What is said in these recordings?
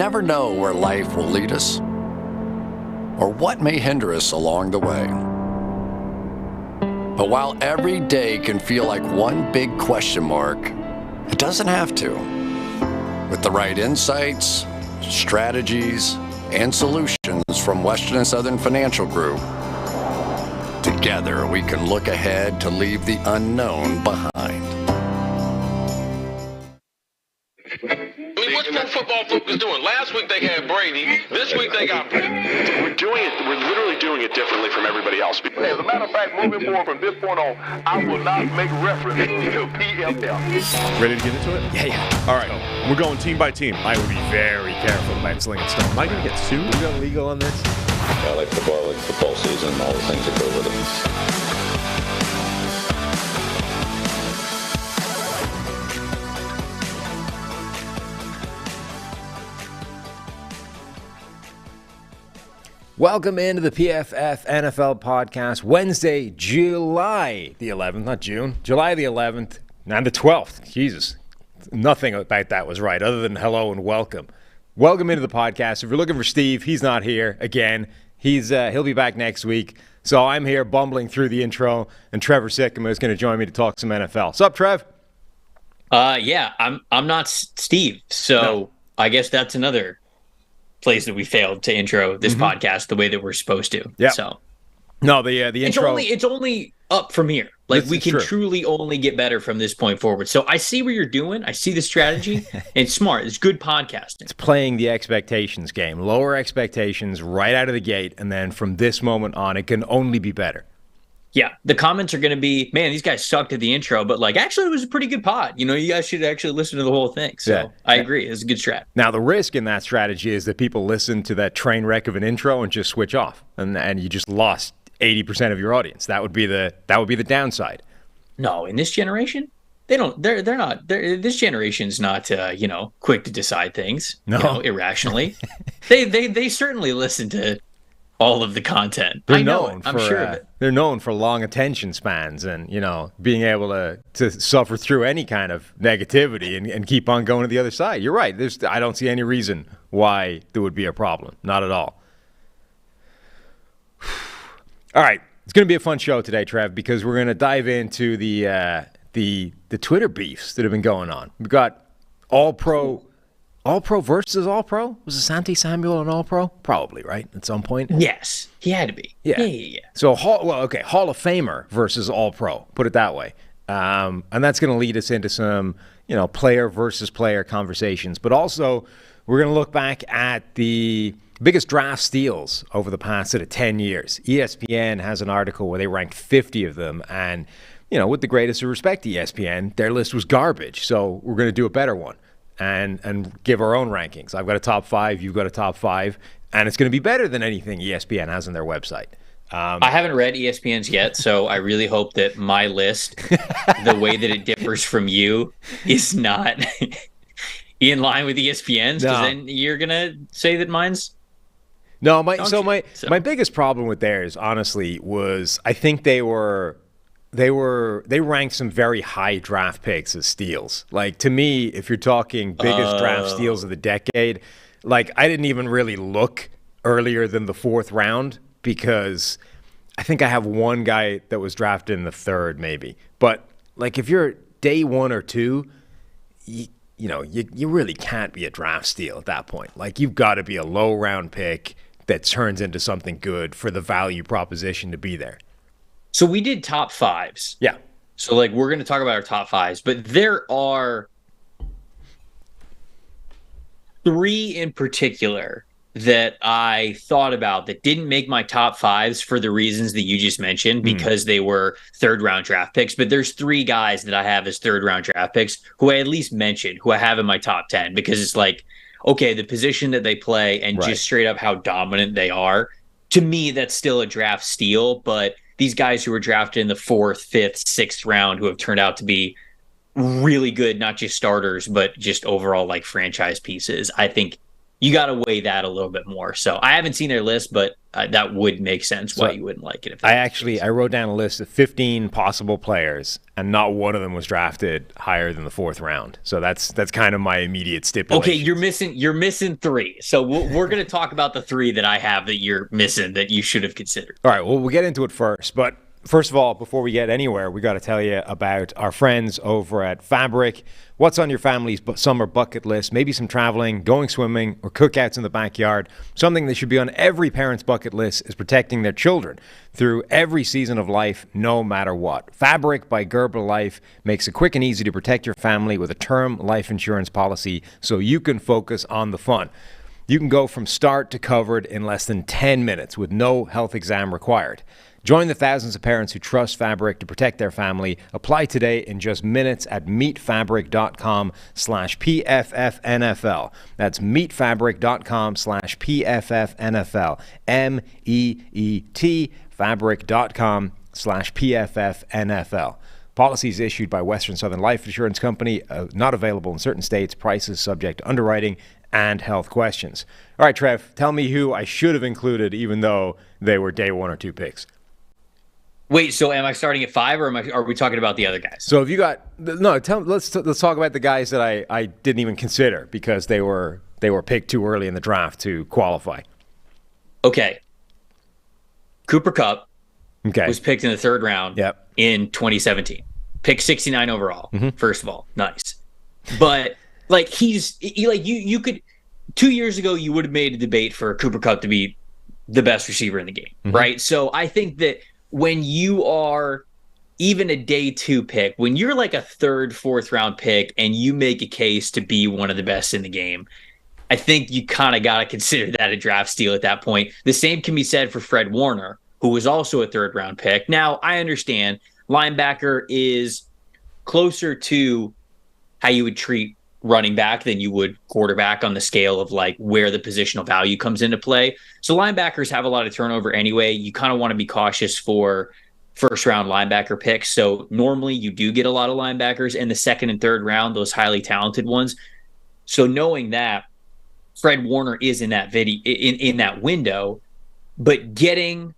never know where life will lead us or what may hinder us along the way. But while every day can feel like one big question mark, it doesn't have to. With the right insights, strategies, and solutions from Western and Southern Financial Group, together we can look ahead to leave the unknown behind. I mean, what's pro football focus doing? Last week they had Brady. This week they got Brady. We're literally doing it differently from everybody else. As a matter of fact, moving forward from this point on, I will not make reference to PFF. Ready to get into it? Yeah. All right. We're going team by team. I would be very careful about slinging stone. Am I going to get sued? We got legal on this? I like football season, all the things that go with it. Welcome into the PFF NFL podcast, Wednesday, July the 11th, not June, July the 11th, and the 12th. Jesus, nothing about that was right other than hello and welcome. Welcome into the podcast. If you're looking for Steve, he's not here again. He'll be back next week. So I'm here bumbling through the intro, and Trevor Sikkema is going to join me to talk some NFL. What's up, Trev? Yeah, I'm not Steve, so no. I guess that's another place that we failed to intro this podcast the way that we're supposed to. Yeah. So no, the intro. It's only up from here. Like we can truly only get better from this point forward. So I see what you're doing. I see the strategy. It's smart. It's good podcasting. It's playing the expectations game. Lower expectations right out of the gate, and then from this moment on, it can only be better. Yeah, the comments are going to be, man, these guys sucked at the intro, but like, actually, it was a pretty good pod. You know, you guys should actually listen to the whole thing. So yeah. I agree. It's a good strat. Now, the risk in that strategy is that people listen to that train wreck of an intro and just switch off, and you just lost 80% of your audience. That would be the downside. No, in this generation, this generation's not, quick to decide things, irrationally. They certainly listen to all of the content. I'm sure of it. They're known for long attention spans and, being able to suffer through any kind of negativity and keep on going to the other side. You're right. I don't see any reason why there would be a problem. Not at all. All right. It's going to be a fun show today, Trev, because we're going to dive into the Twitter beefs that have been going on. We've got All-Pro versus All-Pro? Was Asante Samuel an All-Pro? Probably, right? At some point? Yes. He had to be. Yeah. So, Hall of Famer versus All-Pro. Put it that way. And that's going to lead us into some, player versus player conversations. But also, we're going to look back at the biggest draft steals over the past 10 years. ESPN has an article where they ranked 50 of them. And, with the greatest of respect to ESPN, their list was garbage. So, we're going to do a better one. And give our own rankings. I've got a top 5, you've got a top 5, and it's going to be better than anything ESPN has on their website. I haven't read ESPN's yet, so I really hope that my list, the way that it differs from you, is not in line with ESPN's, because then you're going to say that mine's... No, my biggest problem with theirs, honestly, was I think they ranked some very high draft picks as steals. Like, to me, if you're talking biggest draft steals of the decade, like, I didn't even really look earlier than the 4th round because I think I have one guy that was drafted in the 3rd maybe. But, like, if you're day 1 or 2, you really can't be a draft steal at that point. Like, you've got to be a low round pick that turns into something good for the value proposition to be there. So we did top 5s. Yeah. So, like, we're going to talk about our top 5s, but there are 3 in particular that I thought about that didn't make my top 5s for the reasons that you just mentioned, because they were 3rd-round draft picks. But there's 3 guys that I have as 3rd-round draft picks who I at least mentioned, who I have in my top 10, because it's like, okay, the position that they play and just straight up how dominant they are. To me, that's still a draft steal, but these guys who were drafted in the 4th, 5th, 6th round who have turned out to be really good, not just starters, but just overall like franchise pieces, I think you got to weigh that a little bit more. So I haven't seen their list, but that would make sense why you wouldn't like it. If I wrote down a list of 15 possible players, and not one of them was drafted higher than the 4th round. So that's kind of my immediate stipulation. Okay, you're missing 3. So we're going to talk about the 3 that I have that you're missing that you should have considered. All right, well, we'll get into it first, but first of all, before we get anywhere, we got to tell you about our friends over at Fabric. What's on your family's summer bucket list? Maybe some traveling, going swimming, or cookouts in the backyard. Something that should be on every parent's bucket list is protecting their children through every season of life, no matter what. Fabric by Gerber Life makes it quick and easy to protect your family with a term life insurance policy so you can focus on the fun. You can go from start to covered in less than 10 minutes with no health exam required. Join the thousands of parents who trust Fabric to protect their family. Apply today in just minutes at meetfabric.com/PFFNFL. That's meetfabric.com/PFFNFL. MEET fabric.com/PFFNFL. Policies issued by Western Southern Life Insurance Company, not available in certain states. Prices subject to underwriting and health questions. All right, Trev, tell me who I should have included even though they were day 1 or 2 picks. Wait, so am I starting at 5 or are we talking about the other guys? So if you got let's talk about the guys that I didn't even consider because they were picked too early in the draft to qualify. Okay. Cooper Kupp Okay. was picked in the 3rd round in 2017. Picked 69 overall. First of all, nice. But like you could 2 years ago you would have made a debate for Cooper Kupp to be the best receiver in the game, right? So I think that when you are even a day 2 pick, when you're like a 3rd, 4th round pick and you make a case to be one of the best in the game, I think you kind of got to consider that a draft steal at that point. The same can be said for Fred Warner, who was also a 3rd round pick. Now, I understand linebacker is closer to how you would treat running back than you would quarterback on the scale of like where the positional value comes into play. So linebackers have a lot of turnover anyway. You kind of want to be cautious for 1st round linebacker picks. So normally you do get a lot of linebackers in the 2nd and 3rd round, those highly talented ones. So knowing that Fred Warner is in that in that window, but getting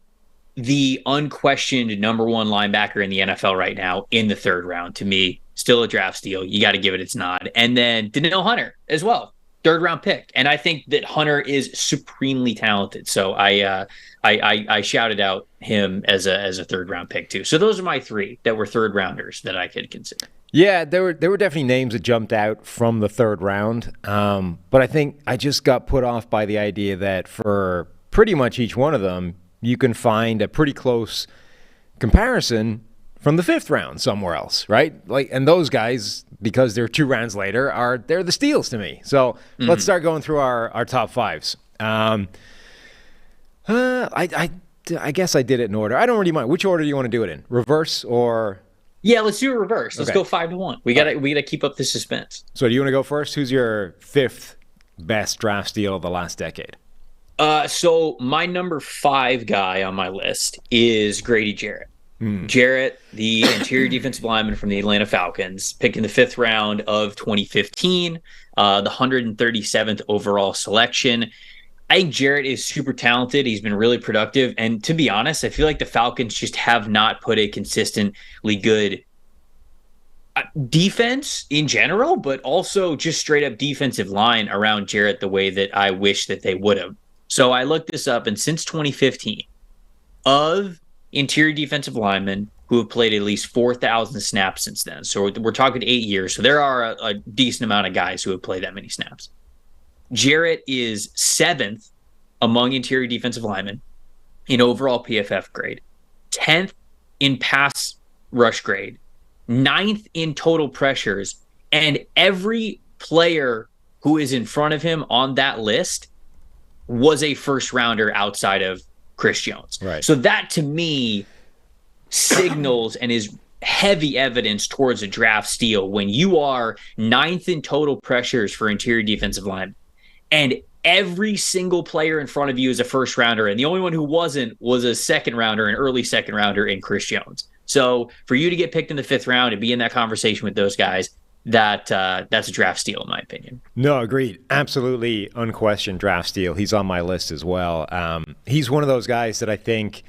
the unquestioned number 1 linebacker in the NFL right now in the 3rd round, to me, still a draft steal. You got to give it its nod. And then Danielle Hunter as well, 3rd round pick. And I think that Hunter is supremely talented. So I shouted out him as a 3rd round pick too. So those are my 3 that were 3rd rounders that I could consider. Yeah, there were definitely names that jumped out from the 3rd round. But I think I just got put off by the idea that for pretty much each one of them, you can find a pretty close comparison from the 5th round somewhere else, right? Like, and those guys, because they're 2 rounds later, they're the steals to me. So let's start going through our top 5s. I guess I did it in order. I don't really mind. Which order do you want to do it in? Reverse or? Yeah, let's do a reverse. Let's go 5-1. We gotta keep up the suspense. So do you want to go first? Who's your 5th best draft steal of the last decade? So my number 5 guy on my list is Grady Jarrett. Jarrett, the interior defensive lineman from the Atlanta Falcons, picked in the 5th round of 2015, the 137th overall selection. I think Jarrett is super talented. He's been really productive. And to be honest, I feel like the Falcons just have not put a consistently good defense in general, but also just straight up defensive line around Jarrett the way that I wish that they would have. So I looked this up, and since 2015, of interior defensive linemen who have played at least 4,000 snaps since then. So we're talking 8 years. So there are a decent amount of guys who have played that many snaps. Jarrett is 7th among interior defensive linemen in overall PFF grade, 10th in pass rush grade, 9th in total pressures, and every player who is in front of him on that list was a 1st rounder outside of Chris Jones. Right. So that to me signals and is heavy evidence towards a draft steal when you are 9th in total pressures for interior defensive line, and every single player in front of you is a 1st rounder, and the only one who wasn't was a 2nd rounder, an early 2nd rounder in Chris Jones. So for you to get picked in the 5th round and be in that conversation with those guys, that's a draft steal in my opinion. No, agreed. Absolutely unquestioned draft steal. He's on my list as well. He's one of those guys that I think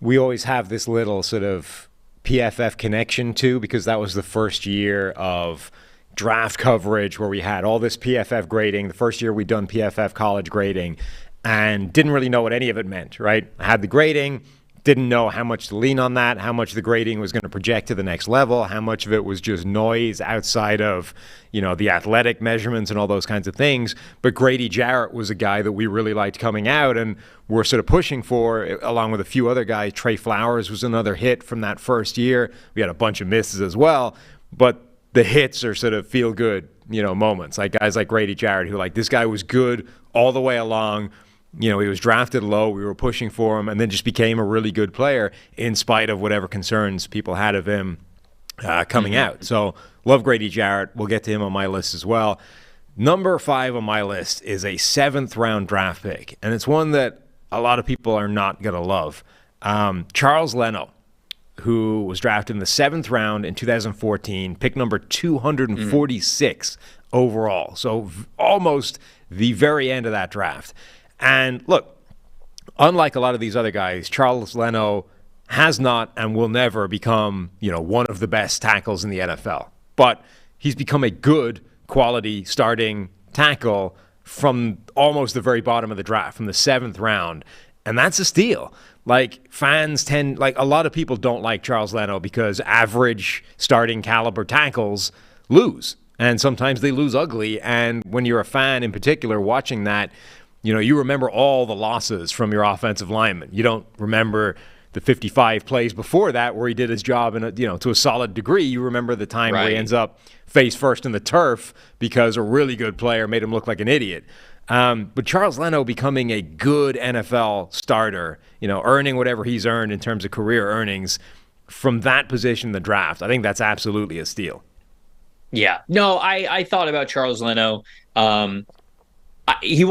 we always have this little sort of PFF connection to, because that was the first year of draft coverage where we had all this PFF grading. The first year we'd done PFF college grading and didn't really know what any of it meant, right? I had the grading, didn't know how much to lean on that, how much the grading was going to project to the next level, how much of it was just noise outside of, the athletic measurements and all those kinds of things. But Grady Jarrett was a guy that we really liked coming out and were sort of pushing for, along with a few other guys. Trey Flowers was another hit from that first year. We had a bunch of misses as well, but the hits are sort of feel good, moments. Like guys like Grady Jarrett, who this guy was good all the way along. He was drafted low. We were pushing for him, and then just became a really good player in spite of whatever concerns people had of him coming out. So love Grady Jarrett. We'll get to him on my list as well. Number 5 on my list is a 7th round draft pick, and it's one that a lot of people are not going to love. Charles Leno, who was drafted in the 7th round in 2014, pick number 246 overall. So almost the very end of that draft. And look, unlike a lot of these other guys, Charles Leno has not and will never become, one of the best tackles in the NFL. But he's become a good quality starting tackle from almost the very bottom of the draft, from the 7th round. And that's a steal. Fans a lot of people don't like Charles Leno because average starting caliber tackles lose. And sometimes they lose ugly. And when you're a fan in particular watching that, you remember all the losses from your offensive lineman. You don't remember the 55 plays before that where he did his job to a solid degree. You remember the time where he ends up face first in the turf because a really good player made him look like an idiot. But Charles Leno becoming a good NFL starter, earning whatever he's earned in terms of career earnings from that position in the draft, I think that's absolutely a steal. Yeah. No, I thought about Charles Leno. He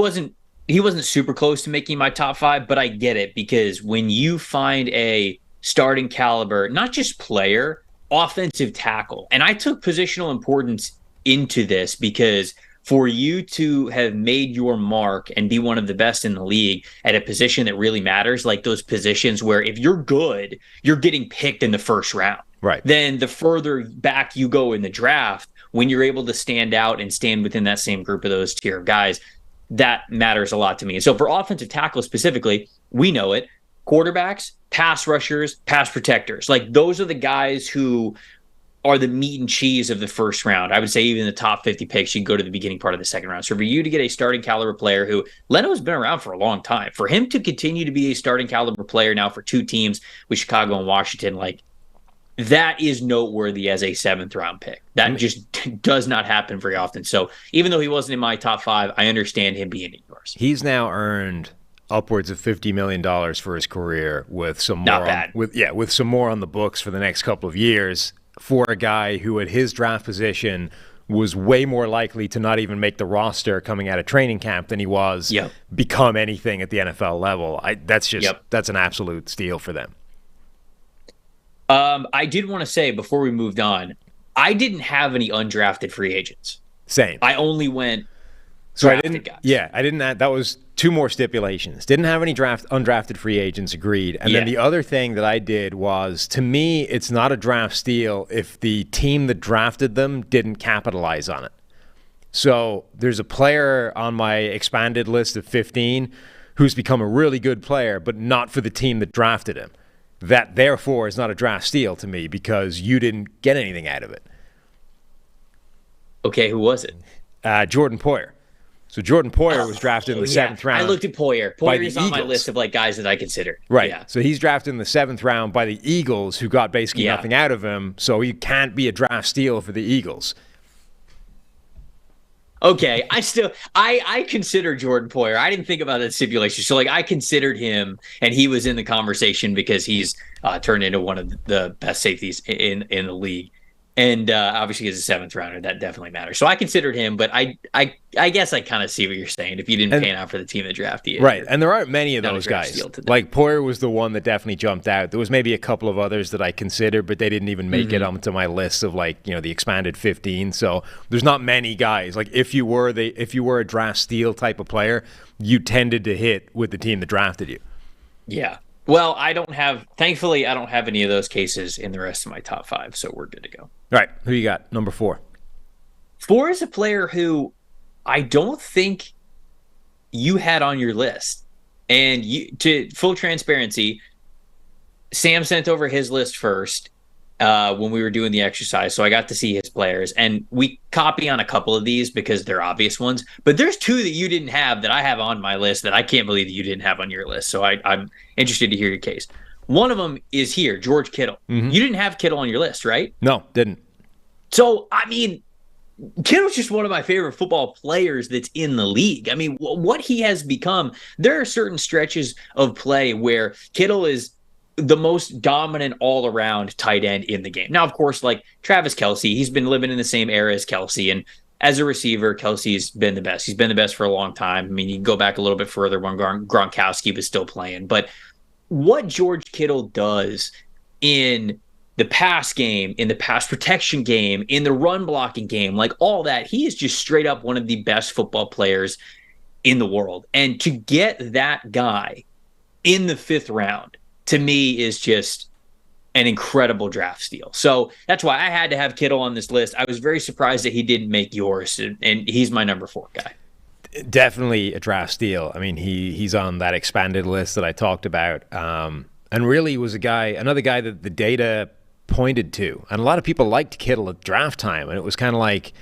wasn't super close to making my top 5, but I get it, because when you find a starting caliber, not just player, offensive tackle, and I took positional importance into this because for you to have made your mark and be one of the best in the league at a position that really matters, like those positions where if you're good, you're getting picked in the first round. Right. Then the further back you go in the draft, when you're able to stand out and stand within that same group of those tier of guys, that matters a lot to me. And so for offensive tackle specifically, we know it. Quarterbacks, pass rushers, pass protectors. Those are the guys who are the meat and cheese of the first round. I would say even the top 50 picks, you go to the beginning part of the second round. So for you to get a starting caliber player who Leno's been around for a long time, for him to continue to be a starting caliber player now for 2 teams with Chicago and Washington, that is noteworthy as a 7th round pick. That just does not happen very often. So even though he wasn't in my top 5, I understand him being in yours. He's now earned upwards of $50 million for his career with some not more bad. with some more on the books for the next couple of years, for a guy who at his draft position was way more likely to not even make the roster coming out of training camp than he was become anything at the NFL level. That's an absolute steal for them. I did want to say before we moved on, I didn't have any undrafted free agents. Same. I only went So drafted I didn't. guys. Yeah, I didn't. That was 2 more stipulations. Didn't have any undrafted free agents. Agreed. And then the other thing that I did was, to me, it's not a draft steal if the team that drafted them didn't capitalize on it. So there's a player on my expanded list of 15 who's become a really good player, but not for the team that drafted him. That, therefore, is not a draft steal to me because you didn't get anything out of it. Okay, who was it? Jordan Poyer. So Jordan Poyer was drafted in the 7th round. I looked at Poyer. Poyer is on my list of guys that I consider. Right. Yeah. So he's drafted in the 7th round by the Eagles, who got basically nothing out of him. So he can't be a draft steal for the Eagles. Okay, I consider Jordan Poyer. I didn't think about that stipulation. So I considered him, and he was in the conversation because he's turned into one of the best safeties in the league. And obviously, as a 7th rounder, that definitely matters. So I considered him, but I guess I kind of see what you're saying. If you didn't pan out for the team that drafted you, right? And there aren't many of those guys. Like Poyer was the one that definitely jumped out. There was maybe a couple of others that I considered, but they didn't even make it onto my list of the expanded 15. So there's not many guys. Like if you were a draft steal type of player, you tended to hit with the team that drafted you. Yeah. Well, thankfully, I don't have any of those cases in the rest of my top 5, so we're good to go. All right, who you got? Number 4. 4 is a player who I don't think you had on your list. And to full transparency, Sam sent over his list first when we were doing the exercise, so I got to see his players. And we copy on a couple of these because they're obvious ones. But there's 2 that you didn't have that I have on my list that I can't believe that you didn't have on your list. So I'm interested to hear your case. One of them is here, George Kittle. You didn't have Kittle on your list, right? No, didn't. So, I mean, Kittle's just one of my favorite football players that's in the league. I mean, what he has become, there are certain stretches of play where Kittle is the most dominant all-around tight end in the game. Now, of course, like Travis Kelce, he's been living in the same era as Kelce, and as a receiver, Kelsey's been the best. He's been the best for a long time. I mean, you can go back a little bit further when Gronkowski was still playing. But what George Kittle does in the pass game, in the pass protection game, in the run blocking game, like all that, he is just straight up one of the best football players in the world. And to get that guy in the 5th round, to me, is just an incredible draft steal. So that's why I had to have Kittle on this list. I was very surprised that he didn't make yours, and he's my number 4 guy. Definitely a draft steal. I mean, he's on that expanded list that I talked about, and really was another guy that the data pointed to. And a lot of people liked Kittle at draft time, and it was kind of like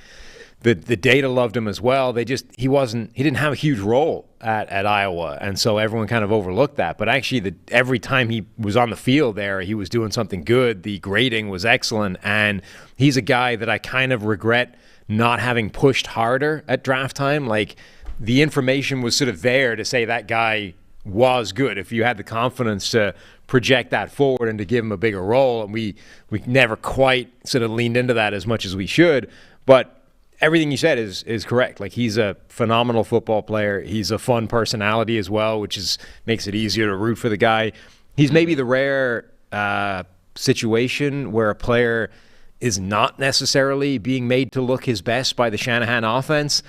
the data loved him as well. He didn't have a huge role at Iowa, and so everyone kind of overlooked that. But actually, every time he was on the field there, he was doing something good. The grading was excellent, and he's a guy that I kind of regret not having pushed harder at draft time. Like, the information was sort of there to say that guy was good. If you had the confidence to project that forward and to give him a bigger role, and we never quite sort of leaned into that as much as we should. But everything you said is correct. Like, he's a phenomenal football player. He's a fun personality as well, which makes it easier to root for the guy. He's maybe the rare situation where a player is not necessarily being made to look his best by the Shanahan offense,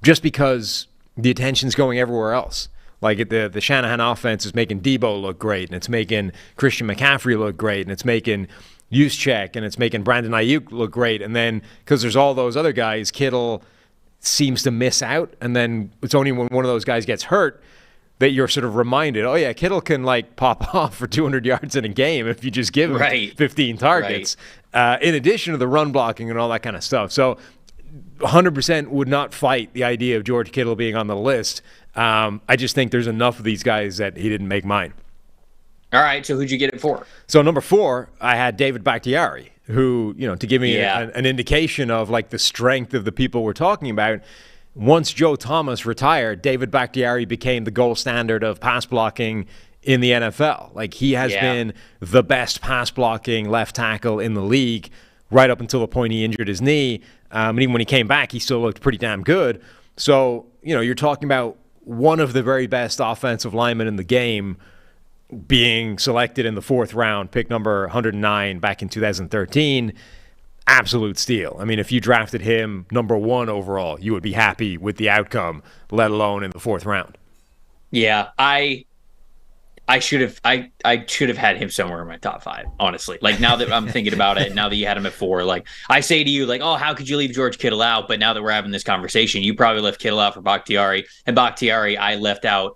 just because the attention's going everywhere else. Like, the Shanahan offense is making Debo look great, and it's making Christian McCaffrey look great, and it's making Juszczyk, and it's making Brandon Ayuk look great. And then, because there's all those other guys, Kittle seems to miss out. And then it's only when one of those guys gets hurt that you're sort of reminded, oh yeah, Kittle can like pop off for 200 yards in a game if you just give him 15 targets, in addition to the run blocking and all that kind of stuff. So 100% would not fight the idea of George Kittle being on the list. I just think there's enough of these guys that he didn't make mine. All right, so who'd you get it for? So number 4, I had David Bakhtiari, who, to give me an indication of like the strength of the people we're talking about. Once Joe Thomas retired, David Bakhtiari became the gold standard of pass blocking in the NFL. Like, he has been the best pass blocking left tackle in the league right up until the point he injured his knee. And even when he came back, he still looked pretty damn good. So, you're talking about one of the very best offensive linemen in the game being selected in the 4th round, pick number 109 back in 2013. Absolute steal. I mean, if you drafted him number 1 overall, you would be happy with the outcome, let alone in the 4th round. Yeah, I should have had him somewhere in my top 5, honestly. Like, now that I'm thinking about it, now that you had him at 4, like, I say to you, like, oh, how could you leave George Kittle out? But now that we're having this conversation, you probably left Kittle out for Bakhtiari, and Bakhtiari I left out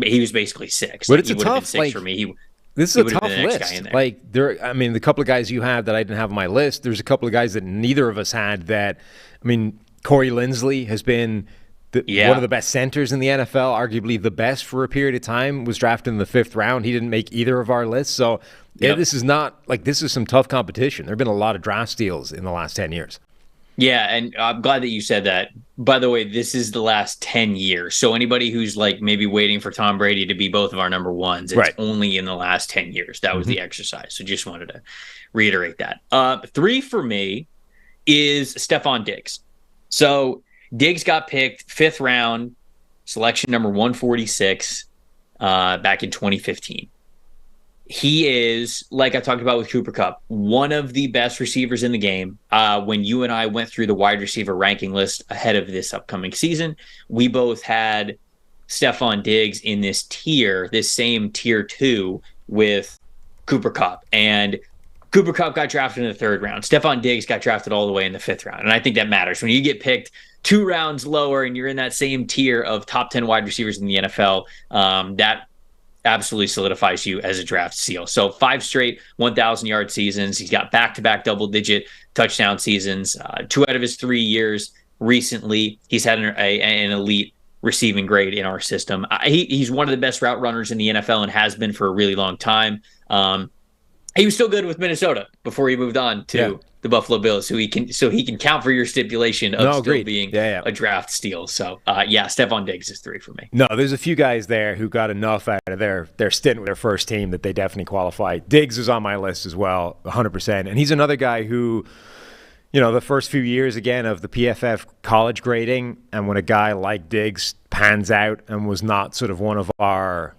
he was basically 6. But like, it's he would have been 6 like, for me. This is a tough list. Like, the couple of guys you have that I didn't have on my list, there's a couple of guys that neither of us had that, Corey Linsley has been one of the best centers in the NFL, arguably the best for a period of time, was drafted in the 5th round. He didn't make either of our lists. So, this is some tough competition. There have been a lot of draft steals in the last 10 years. Yeah, and I'm glad that you said that. By the way, this is the last 10 years. So anybody who's like maybe waiting for Tom Brady to be both of our number ones, it's only in the last 10 years. That was the exercise. So just wanted to reiterate that. 3 for me is Stephon Diggs. So Diggs got picked 5th round, selection number 146, back in 2015. He is, like I talked about with Cooper Kupp, one of the best receivers in the game. When you and I went through the wide receiver ranking list ahead of this upcoming season, we both had Stephon Diggs in this tier, this same tier 2 with Cooper Kupp. And Cooper Kupp got drafted in the 3rd round. Stephon Diggs got drafted all the way in the 5th round. And I think that matters. When you get picked 2 rounds lower and you're in that same tier of top 10 wide receivers in the NFL, that absolutely solidifies you as a draft steal. So 5 straight 1,000-yard seasons. He's got back-to-back double-digit touchdown seasons. 2 out of his 3 years recently, he's had an elite receiving grade in our system. He's one of the best route runners in the NFL and has been for a really long time. He was still good with Minnesota before he moved on to the Buffalo Bills, so he can count for your stipulation of still being a draft steal. So Stephon Diggs is 3 for me. No, there's a few guys there who got enough out of their stint with their first team that they definitely qualify. Diggs is on my list as well, 100%. And he's another guy who, the first few years again of the PFF college grading, and when a guy like Diggs pans out and was not sort of one of our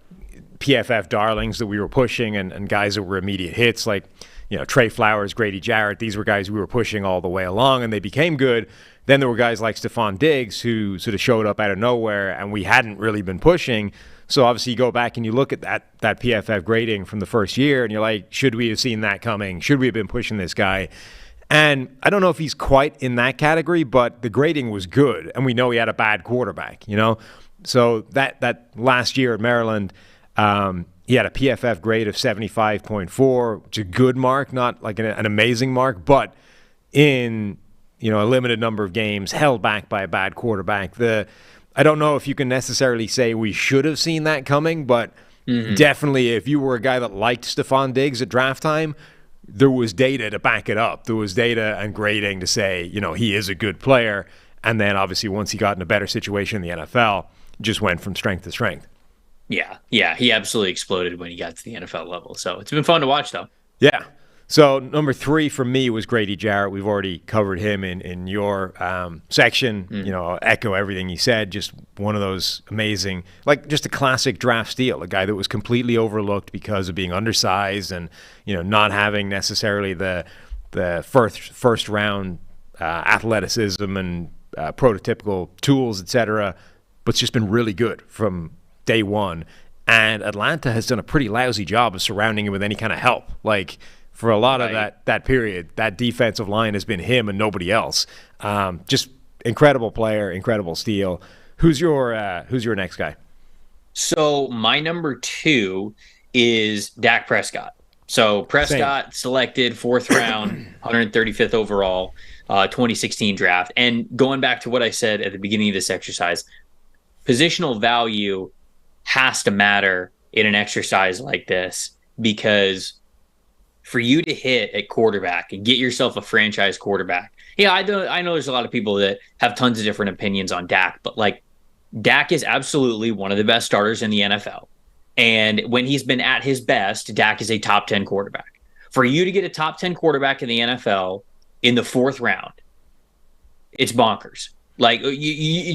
PFF darlings that we were pushing and guys that were immediate hits like, Trey Flowers, Grady Jarrett, these were guys we were pushing all the way along and they became good. Then there were guys like Stephon Diggs who sort of showed up out of nowhere and we hadn't really been pushing. So obviously you go back and you look at that PFF grading from the first year and you're like, should we have seen that coming? Should we have been pushing this guy? And I don't know if he's quite in that category, but the grading was good. And we know he had a bad quarterback, So that last year at Maryland, he had a PFF grade of 75.4, which is a good mark, not like an amazing mark, but in a limited number of games, held back by a bad quarterback. I don't know if you can necessarily say we should have seen that coming, but definitely if you were a guy that liked Stephon Diggs at draft time, there was data to back it up. There was data and grading to say, he is a good player. And then obviously once he got in a better situation in the NFL, just went from strength to strength. Yeah, he absolutely exploded when he got to the NFL level. So it's been fun to watch, though. Yeah. So number 3 for me was Grady Jarrett. We've already covered him in your section. I'll echo everything you said. Just one of those amazing, like just a classic draft steal, a guy that was completely overlooked because of being undersized and not having necessarily the first round athleticism and prototypical tools, etc. But it's just been really good from day one, and Atlanta has done a pretty lousy job of surrounding him with any kind of help. Like for a lot of that period, that defensive line has been him and nobody else. Just incredible player, incredible steal. Who's your next guy? So my number 2 is Dak Prescott. So Prescott selected 4th round, 135th overall, 2016 draft. And going back to what I said at the beginning of this exercise, positional value has to matter in an exercise like this, because for you to hit at quarterback and get yourself a franchise quarterback. Yeah, I know there's a lot of people that have tons of different opinions on Dak, but like Dak is absolutely one of the best starters in the NFL. And when he's been at his best, Dak is a top 10 quarterback. For you to get a top 10 quarterback in the NFL in the 4th round, it's bonkers. Like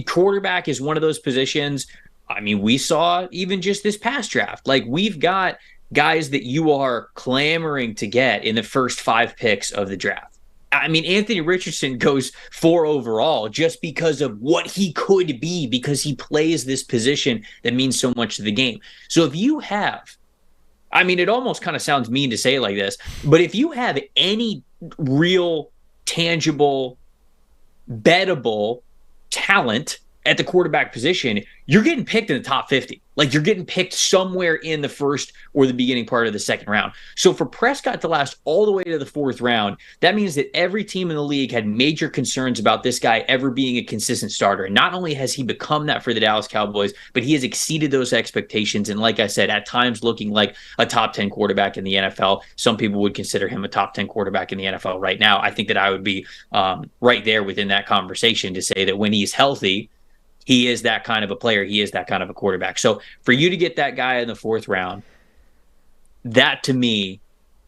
quarterback is one of those positions. I mean, we saw even just this past draft, like we've got guys that you are clamoring to get in the first 5 picks of the draft. I mean, Anthony Richardson goes 4 overall just because of what he could be, because he plays this position that means so much to the game. So if you have, I mean, it almost kind of sounds mean to say it like this, but if you have any real, tangible, bettable talent at the quarterback position, you're getting picked in the top 50. Like, you're getting picked somewhere in the first or the beginning part of the second round. So for Prescott to last all the way to the fourth round, that means that every team in the league had major concerns about this guy ever being a consistent starter. And not only has he become that for the Dallas Cowboys, but he has exceeded those expectations. And like I said, at times looking like a top 10 quarterback in the NFL. Some people would consider him a top 10 quarterback in the NFL right now. I think that I would be right there within that conversation to say that when he's healthy, he is that kind of a player. He is that kind of a quarterback. So for you to get that guy in the fourth round, that to me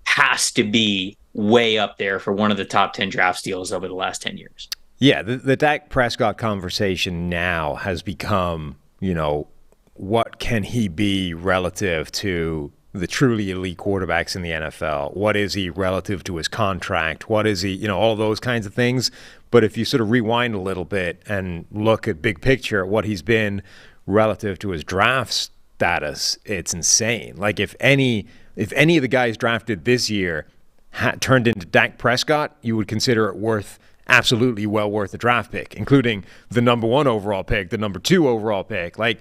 has to be way up there for one of the top 10 draft steals over the last 10 years. Yeah, the Dak Prescott conversation now has become, what can he be relative to the truly elite quarterbacks in the NFL? What is he relative to his contract? What is he, all those kinds of things. But if you sort of rewind a little bit and look at big picture, what he's been relative to his draft status, it's insane. Like if any of the guys drafted this year turned into Dak Prescott, you would consider it absolutely well worth a draft pick, including the number 1 overall pick, the number 2 overall pick. Like,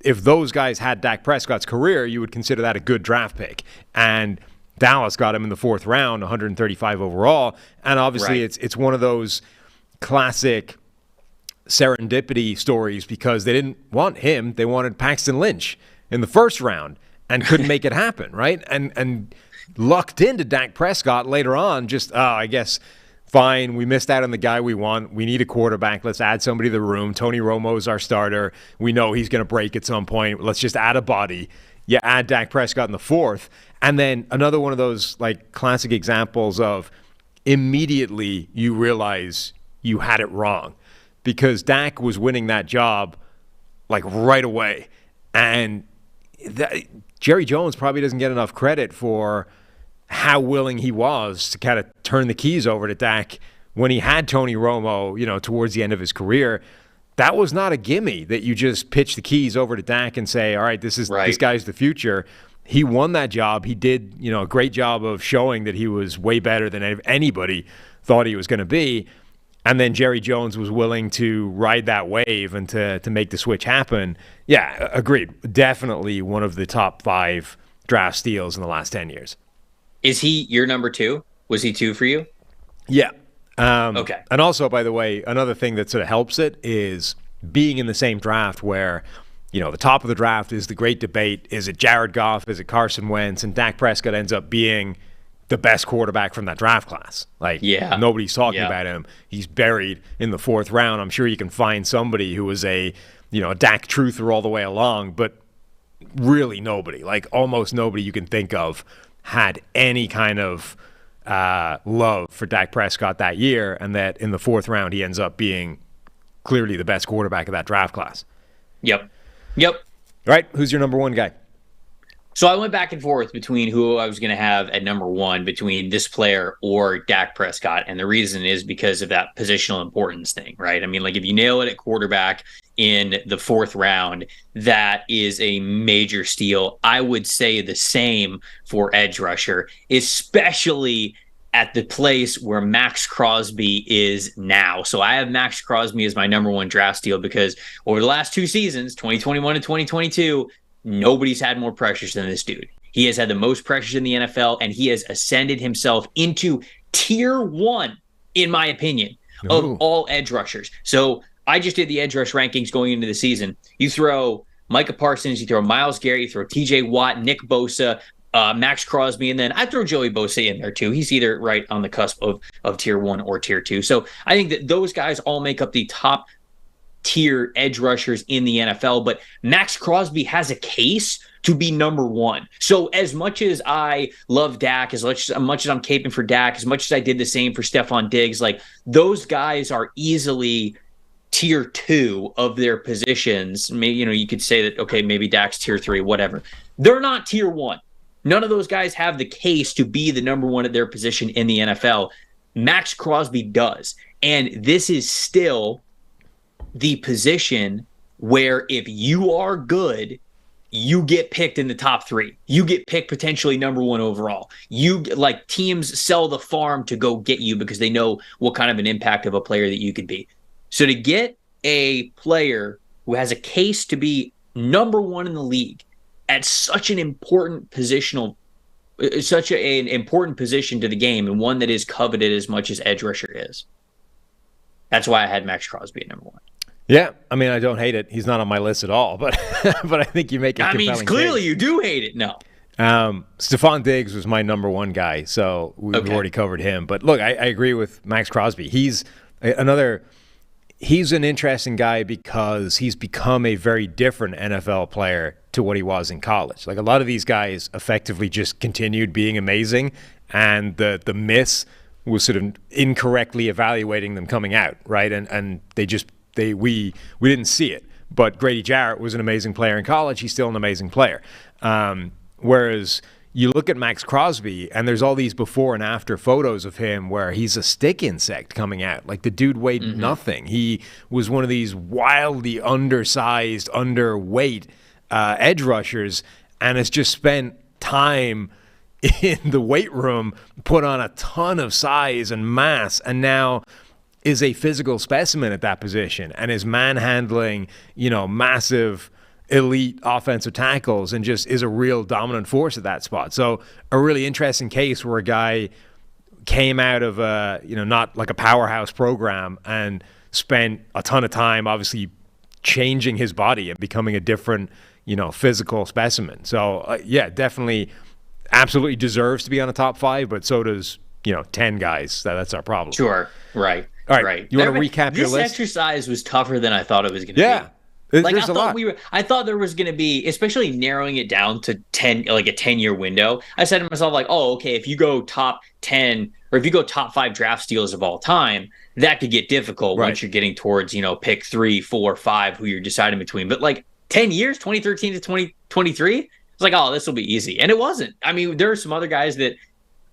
if those guys had Dak Prescott's career, you would consider that a good draft pick. And Dallas got him in the fourth round, 135 overall. And obviously it's one of those classic serendipity stories because they didn't want him. They wanted Paxton Lynch in the first round and couldn't make it happen, right? And lucked into Dak Prescott later on, I guess, fine, we missed out on the guy we want. We need a quarterback. Let's add somebody to the room. Tony Romo's our starter. We know he's going to break at some point. Let's just add a body. You add Dak Prescott in the fourth. And then another one of those like classic examples of immediately you realize you had it wrong because Dak was winning that job like right away. And Jerry Jones probably doesn't get enough credit for how willing he was to kind of turn the keys over to Dak when he had Tony Romo, towards the end of his career. That was not a gimme that you just pitch the keys over to Dak and say, all right, this guy's the future. He won that job. He did, a great job of showing that he was way better than anybody thought he was going to be. And then Jerry Jones was willing to ride that wave and to make the switch happen. Yeah, agreed. Definitely one of the top 5 draft steals in the last 10 years. Is he your number 2? Was he 2 for you? Yeah. Okay. And also, by the way, another thing that sort of helps it is being in the same draft where, the top of the draft is the great debate. Is it Jared Goff? Is it Carson Wentz? And Dak Prescott ends up being the best quarterback from that draft class. Like, nobody's talking about him. He's buried in the fourth round. I'm sure you can find somebody who was a Dak truther all the way along, but really nobody, like almost nobody you can think of had any kind of love for Dak Prescott that year, and that in the fourth round he ends up being clearly the best quarterback of that draft class. Yep. All right, who's your number 1 guy? So I went back and forth between who I was going to have at number 1 between this player or Dak Prescott. And the reason is because of that positional importance thing, right? I mean, like if you nail it at quarterback in the fourth round, that is a major steal. I would say the same for edge rusher, especially at the place where Max Crosby is now. So I have Max Crosby as my number 1 draft steal because over the last 2 seasons, 2021 and 2022, nobody's had more pressures than this dude. He has had the most pressures in the NFL, and he has ascended himself into tier 1, in my opinion, of all edge rushers. So I just did the edge rush rankings going into the season. You throw Micah Parsons, you throw Myles Garrett, you throw TJ Watt, Nick Bosa, Max Crosby, and then I throw Joey Bosa in there too. He's either right on the cusp of tier 1 or tier 2. So I think that those guys all make up the top tier edge rushers in the NFL, but Max Crosby has a case to be number 1. So as much as I love Dak, as much as I'm caping for Dak, as much as I did the same for Stephon Diggs, like those guys are easily tier 2 of their positions. Maybe, you could say that, okay, maybe Dak's tier 3, whatever. They're not tier 1. None of those guys have the case to be the number 1 at their position in the NFL. Max Crosby does. And this is still the position where if you are good, you get picked in the top 3. You get picked potentially number 1 overall. Teams sell the farm to go get you because they know what kind of an impact of a player that you could be. So to get a player who has a case to be number one in the league at such an important an important position to the game, and one that is coveted as much as edge rusher is. That's why I had Max Crosby at number one. Yeah, I mean, I don't hate it. He's not on my list at all, but but I think you make a compelling case. Clearly you do hate it. No. Stephon Diggs was my number one guy, so we've already covered him. But look, I agree with Max Crosby. He's an interesting guy because he's become a very different NFL player to what he was in college. Like, a lot of these guys effectively just continued being amazing, and the miss was sort of incorrectly evaluating them coming out, right? And we didn't see it. But Grady Jarrett was an amazing player in college. He's still an amazing player. Whereas you look at Max Crosby, and there's all these before and after photos of him where he's a stick insect coming out. Like, the dude weighed nothing. He was one of these wildly undersized, underweight edge rushers, and has just spent time in the weight room, put on a ton of size and mass, and now is a physical specimen at that position and is manhandling, massive elite offensive tackles, and just is a real dominant force at that spot. So a really interesting case where a guy came out of not like a powerhouse program and spent a ton of time obviously changing his body and becoming a different, physical specimen. So definitely absolutely deserves to be on a top 5, but so does, 10 guys. That's our problem. Sure. Right. All right. You want to recap your list? This exercise was tougher than I thought it was going to be. Yeah. I thought there was going to be, especially narrowing it down to 10, like a 10-year window. I said to myself, like, oh, okay, if you go top 10 or if you go top 5 draft steals of all time, that could get difficult once you're getting towards, pick 3, 4, 5, who you're deciding between. But like 10 years, 2013 to 2023, it's like, oh, this will be easy. And it wasn't. I mean, there are some other guys that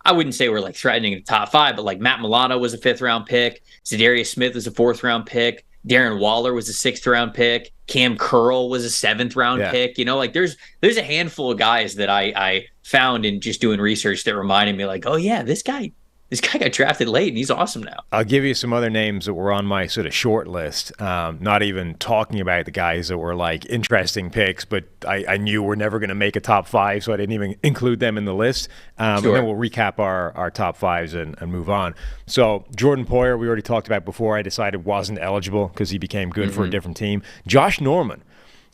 I wouldn't say were like threatening the top 5, but like Matt Milano was a 5th round pick. Za'Darius Smith was a 4th round pick. Darren Waller was a 6th round pick. Cam Curl was a 7th round pick. There's a handful of guys that I found in just doing research that reminded me, like, oh yeah, this guy got drafted late and he's awesome now. I'll give you some other names that were on my sort of short list. Not even talking about the guys that were like interesting picks, but I knew we're never going to make a top 5, so I didn't even include them in the list. And then we'll recap our top 5s and move on. So Jordan Poyer, we already talked about before. I decided wasn't eligible because he became good for a different team. Josh Norman.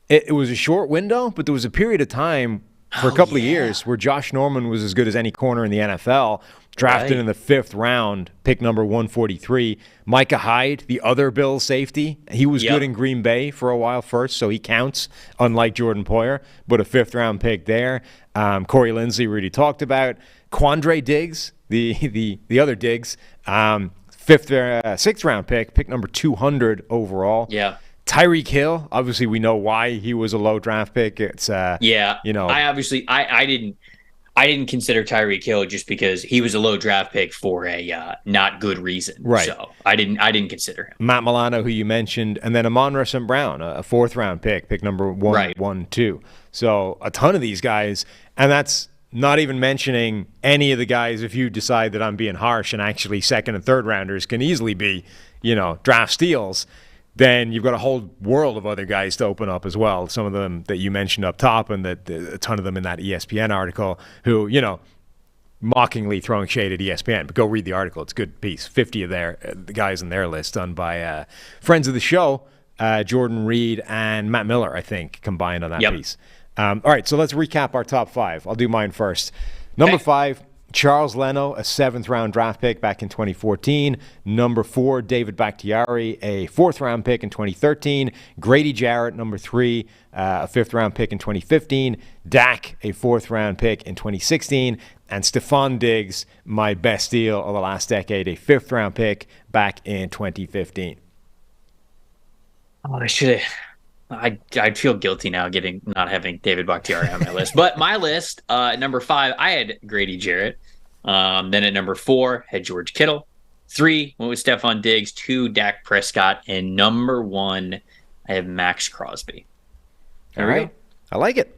It was a short window, but there was a period of time for a couple of years where Josh Norman was as good as any corner in the NFL. Drafted in the 5th round, pick number 143. Micah Hyde, the other Bills safety. He was good in Green Bay for a while first, so he counts, unlike Jordan Poyer, but a 5th round pick there. Corey Linsley, we already talked about. Quandre Diggs, the other Diggs, 6th round pick number 200 overall. Yeah. Tyreek Hill, obviously we know why he was a low draft pick. It's I didn't consider Tyreek Hill just because he was a low draft pick for a not good reason. Right. So I didn't consider him. Matt Milano, who you mentioned, and then Amon-Ra St. Brown, a 4th round pick number 112. So a ton of these guys, and that's not even mentioning any of the guys. If you decide that I'm being harsh, and actually 2nd and 3rd rounders can easily be, draft steals, then you've got a whole world of other guys to open up as well. Some of them that you mentioned up top, and that a ton of them in that ESPN article who, mockingly throwing shade at ESPN. But go read the article. It's a good piece. 50 of the guys on their list done by friends of the show, Jordan Reed and Matt Miller, I think, combined on that piece. All right, so let's recap our top 5. I'll do mine first. Number 5, Charles Leno, a 7th round draft pick back in 2014. Number 4, David Bakhtiari, a 4th round pick in 2013. Grady Jarrett, number 3, a 5th round pick in 2015. Dak, a 4th round pick in 2016. And Stephon Diggs, my best steal of the last decade, a 5th round pick back in 2015. Oh, I should have. I'd feel guilty now not having David Bakhtiari on my list. But my list, number 5, I had Grady Jarrett. Then at number 4, had George Kittle. 3 went with Stephon Diggs. 2, Dak Prescott. And number 1, I have Max Crosby. All right. I like it.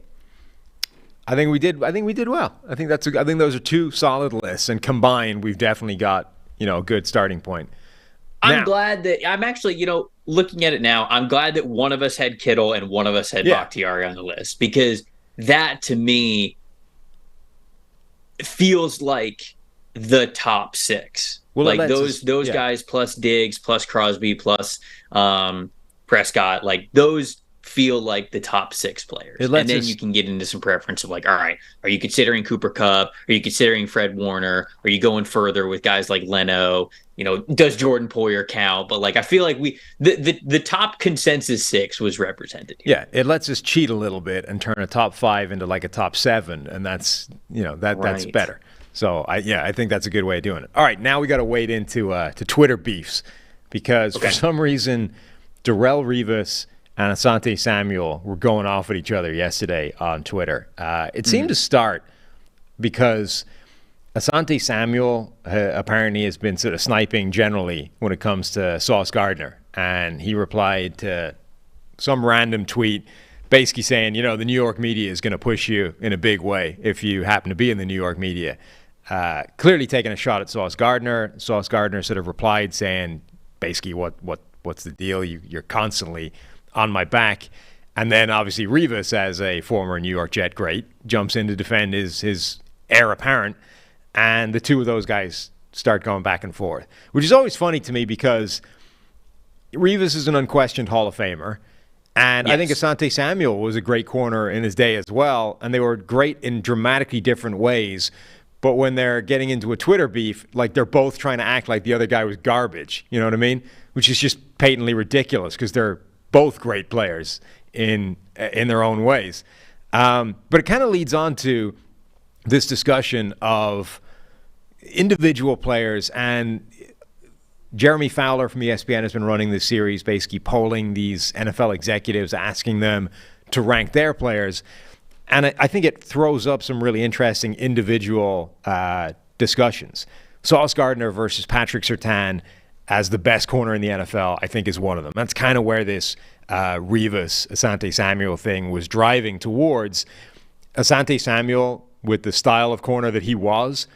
I think we did well. I think those are 2 solid lists, and combined we've definitely got, a good starting point. I'm glad that I'm actually, looking at it now, I'm glad that one of us had Kittle and one of us had Bakhtiari on the list, because that to me feels like the top 6. Well, like those guys plus Diggs plus Crosby plus Prescott, like those feel like the top 6 players. And then you can get into some preference of like, all right, are you considering Cooper Kupp? Are you considering Fred Warner? Are you going further with guys like Leno? Does Jordan Poyer count? But like, I feel like the top consensus 6 was represented here. Yeah, it lets us cheat a little bit and turn a top 5 into like a top 7, and that's that's better. So I think that's a good way of doing it. All right, now we got to wade into to Twitter beefs, because for some reason Darrelle Revis and Asante Samuel were going off at each other yesterday on Twitter. It seemed to start because Asante Samuel apparently has been sort of sniping generally when it comes to Sauce Gardner. And he replied to some random tweet basically saying, the New York media is going to push you in a big way if you happen to be in the New York media. Clearly taking a shot at Sauce Gardner. Sauce Gardner sort of replied saying, basically, what's the deal? You're constantly on my back. And then obviously Revis, as a former New York Jet great, jumps in to defend his heir apparent, and the two of those guys start going back and forth, which is always funny to me because Revis is an unquestioned Hall of Famer, and I think Asante Samuel was a great corner in his day as well, and they were great in dramatically different ways. But when they're getting into a Twitter beef, like they're both trying to act like the other guy was garbage, you know what I mean? Which is just patently ridiculous because they're both great players in their own ways. But it kind of leads on to this discussion of individual players, and Jeremy Fowler from ESPN has been running this series, basically polling these NFL executives, asking them to rank their players. And I think it throws up some really interesting individual discussions. Sauce Gardner versus Patrick Surtain as the best corner in the NFL, I think, is one of them. That's kind of where this Revis, Asante Samuel thing was driving towards. Asante Samuel, with the style of corner that he was,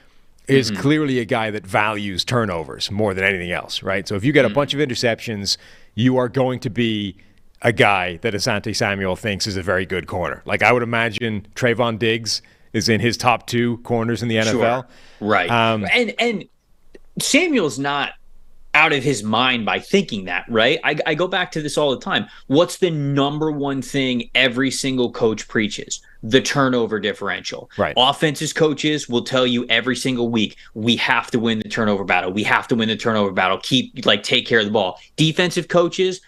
is clearly a guy that values turnovers more than anything else, right? So if you get a bunch of interceptions, you are going to be a guy that Asante Samuel thinks is a very good corner. Like, I would imagine Trayvon Diggs is in his top 2 corners in the NFL. Sure. Right. And Samuel's not out of his mind by thinking that, right? I go back to this all the time. What's the number one thing every single coach preaches? The turnover differential. Right. Offenses coaches will tell you every single week, we have to win the turnover battle. We have to win the turnover battle. Take care of the ball. Defensive coaches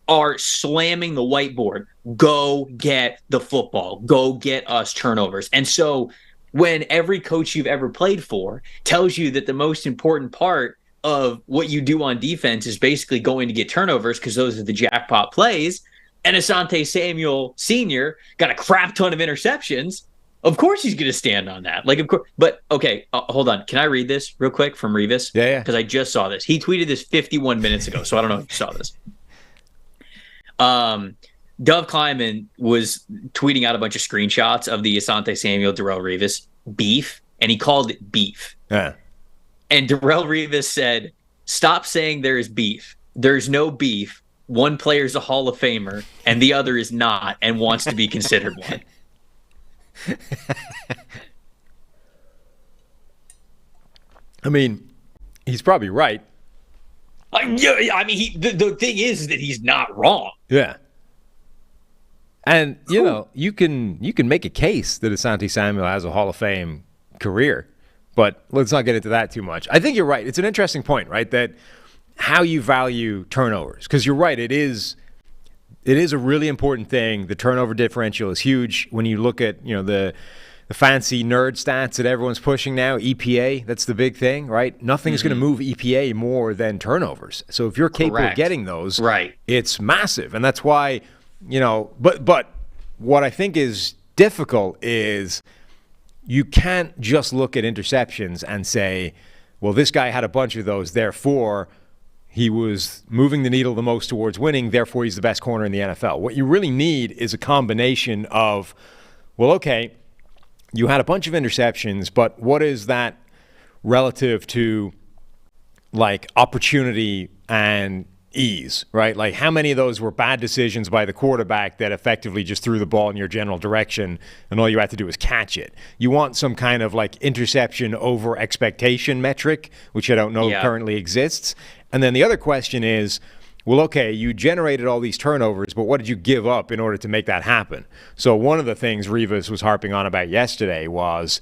are slamming the whiteboard. Go get the football. Go get us turnovers. And so when every coach you've ever played for tells you that the most important part of what you do on defense is basically going to get turnovers because those are the jackpot plays, and Asante Samuel Sr. got a crap ton of interceptions, of course he's going to stand on that. Like, of course. But, okay, hold on. Can I read this real quick from Revis? Yeah. Because I just saw this. He tweeted this 51 minutes ago, so I don't know if you saw this. Dov Kleiman was tweeting out a bunch of screenshots of the Asante Samuel, Darrelle Revis beef, and he called it beef. Yeah. And Darrelle Revis said, stop saying there is beef. There's no beef. One player's a Hall of Famer, and the other is not and wants to be considered one. I mean, he's probably right. The thing is that he's not wrong. Yeah. And, you can make a case that Asante Samuel has a Hall of Fame career, but let's not get into that too much. I think you're right. It's an interesting point, right, that how you value turnovers, because you're right. It is a really important thing. The turnover differential is huge when you look at, the fancy nerd stats that everyone's pushing now, EPA, that's the big thing, right? Nothing's going to move EPA more than turnovers. So if you're capable of getting those, right, it's massive. And that's why, but what I think is difficult is you can't just look at interceptions and say, well, this guy had a bunch of those, therefore he was moving the needle the most towards winning, therefore he's the best corner in the NFL. What you really need is a combination of, well, okay, you had a bunch of interceptions, but what is that relative to like opportunity and ease, right? Like how many of those were bad decisions by the quarterback that effectively just threw the ball in your general direction and all you had to do was catch it? You want some kind of like interception over expectation metric, which I don't know currently exists. And then the other question is, well, okay, you generated all these turnovers, but what did you give up in order to make that happen? So one of the things Rivas was harping on about yesterday was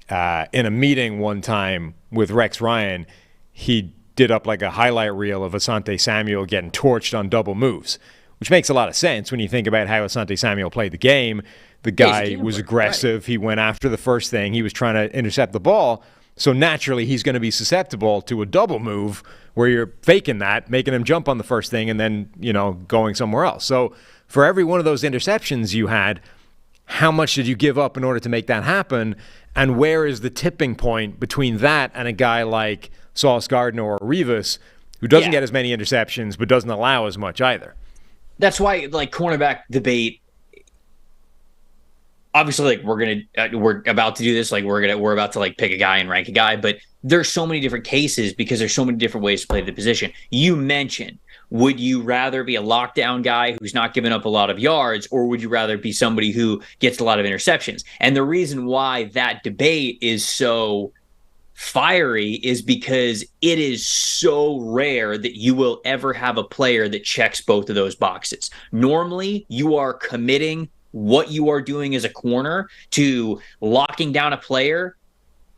in a meeting one time with Rex Ryan, he did up like a highlight reel of Asante Samuel getting torched on double moves, which makes a lot of sense when you think about how Asante Samuel played the game. The guy was aggressive. Right. He went after the first thing. He was trying to intercept the ball. So naturally, he's going to be susceptible to a double move where you're faking that, making him jump on the first thing, and then, going somewhere else. So for every one of those interceptions you had, how much did you give up in order to make that happen? And where is the tipping point between that and a guy like Sauce Gardner or Rivas, who doesn't get as many interceptions but doesn't allow as much either? That's why, like, cornerback debate. Obviously, like we're about to do this. Like we're about to like pick a guy and rank a guy. But there's so many different cases because there's so many different ways to play the position. You mentioned, would you rather be a lockdown guy who's not giving up a lot of yards, or would you rather be somebody who gets a lot of interceptions? And the reason why that debate is so fiery is because it is so rare that you will ever have a player that checks both of those boxes. Normally, you are committing what you are doing as a corner to locking down a player,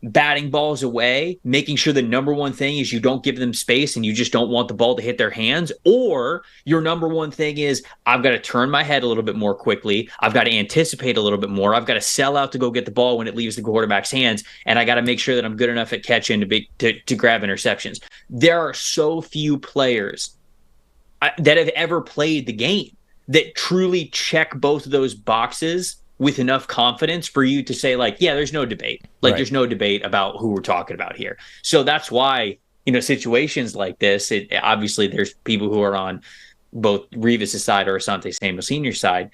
batting balls away, making sure the number one thing is you don't give them space and you just don't want the ball to hit their hands, or your number one thing is I've got to turn my head a little bit more quickly, I've got to anticipate a little bit more, I've got to sell out to go get the ball when it leaves the quarterback's hands, and I got to make sure that I'm good enough at catching to grab interceptions. There are so few players that have ever played the game that truly check both of those boxes with enough confidence for you to say, like, yeah, there's no debate. Like, there's no debate about who we're talking about here. So that's why, situations like this, obviously there's people who are on both Rivas' side or Asante Samuel Sr.'s side.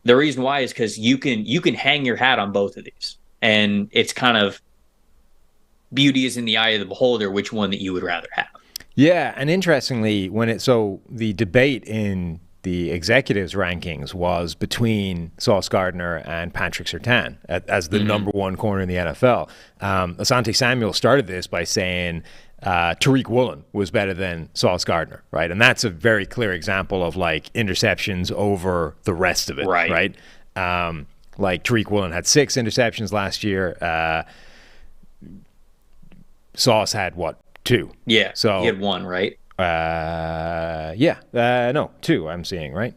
The reason why is because you can hang your hat on both of these. And it's kind of beauty is in the eye of the beholder, which one that you would rather have. Yeah, and interestingly, the debate in the executives' rankings was between Sauce Gardner and Patrick Surtain as the number one corner in the NFL. Asante Samuel started this by saying Tariq Woolen was better than Sauce Gardner, right? And that's a very clear example of like interceptions over the rest of it, right? Like Tariq Woolen had 6 interceptions last year. Sauce had 2? Yeah, so he had 1, right? No, 2 I'm seeing, right?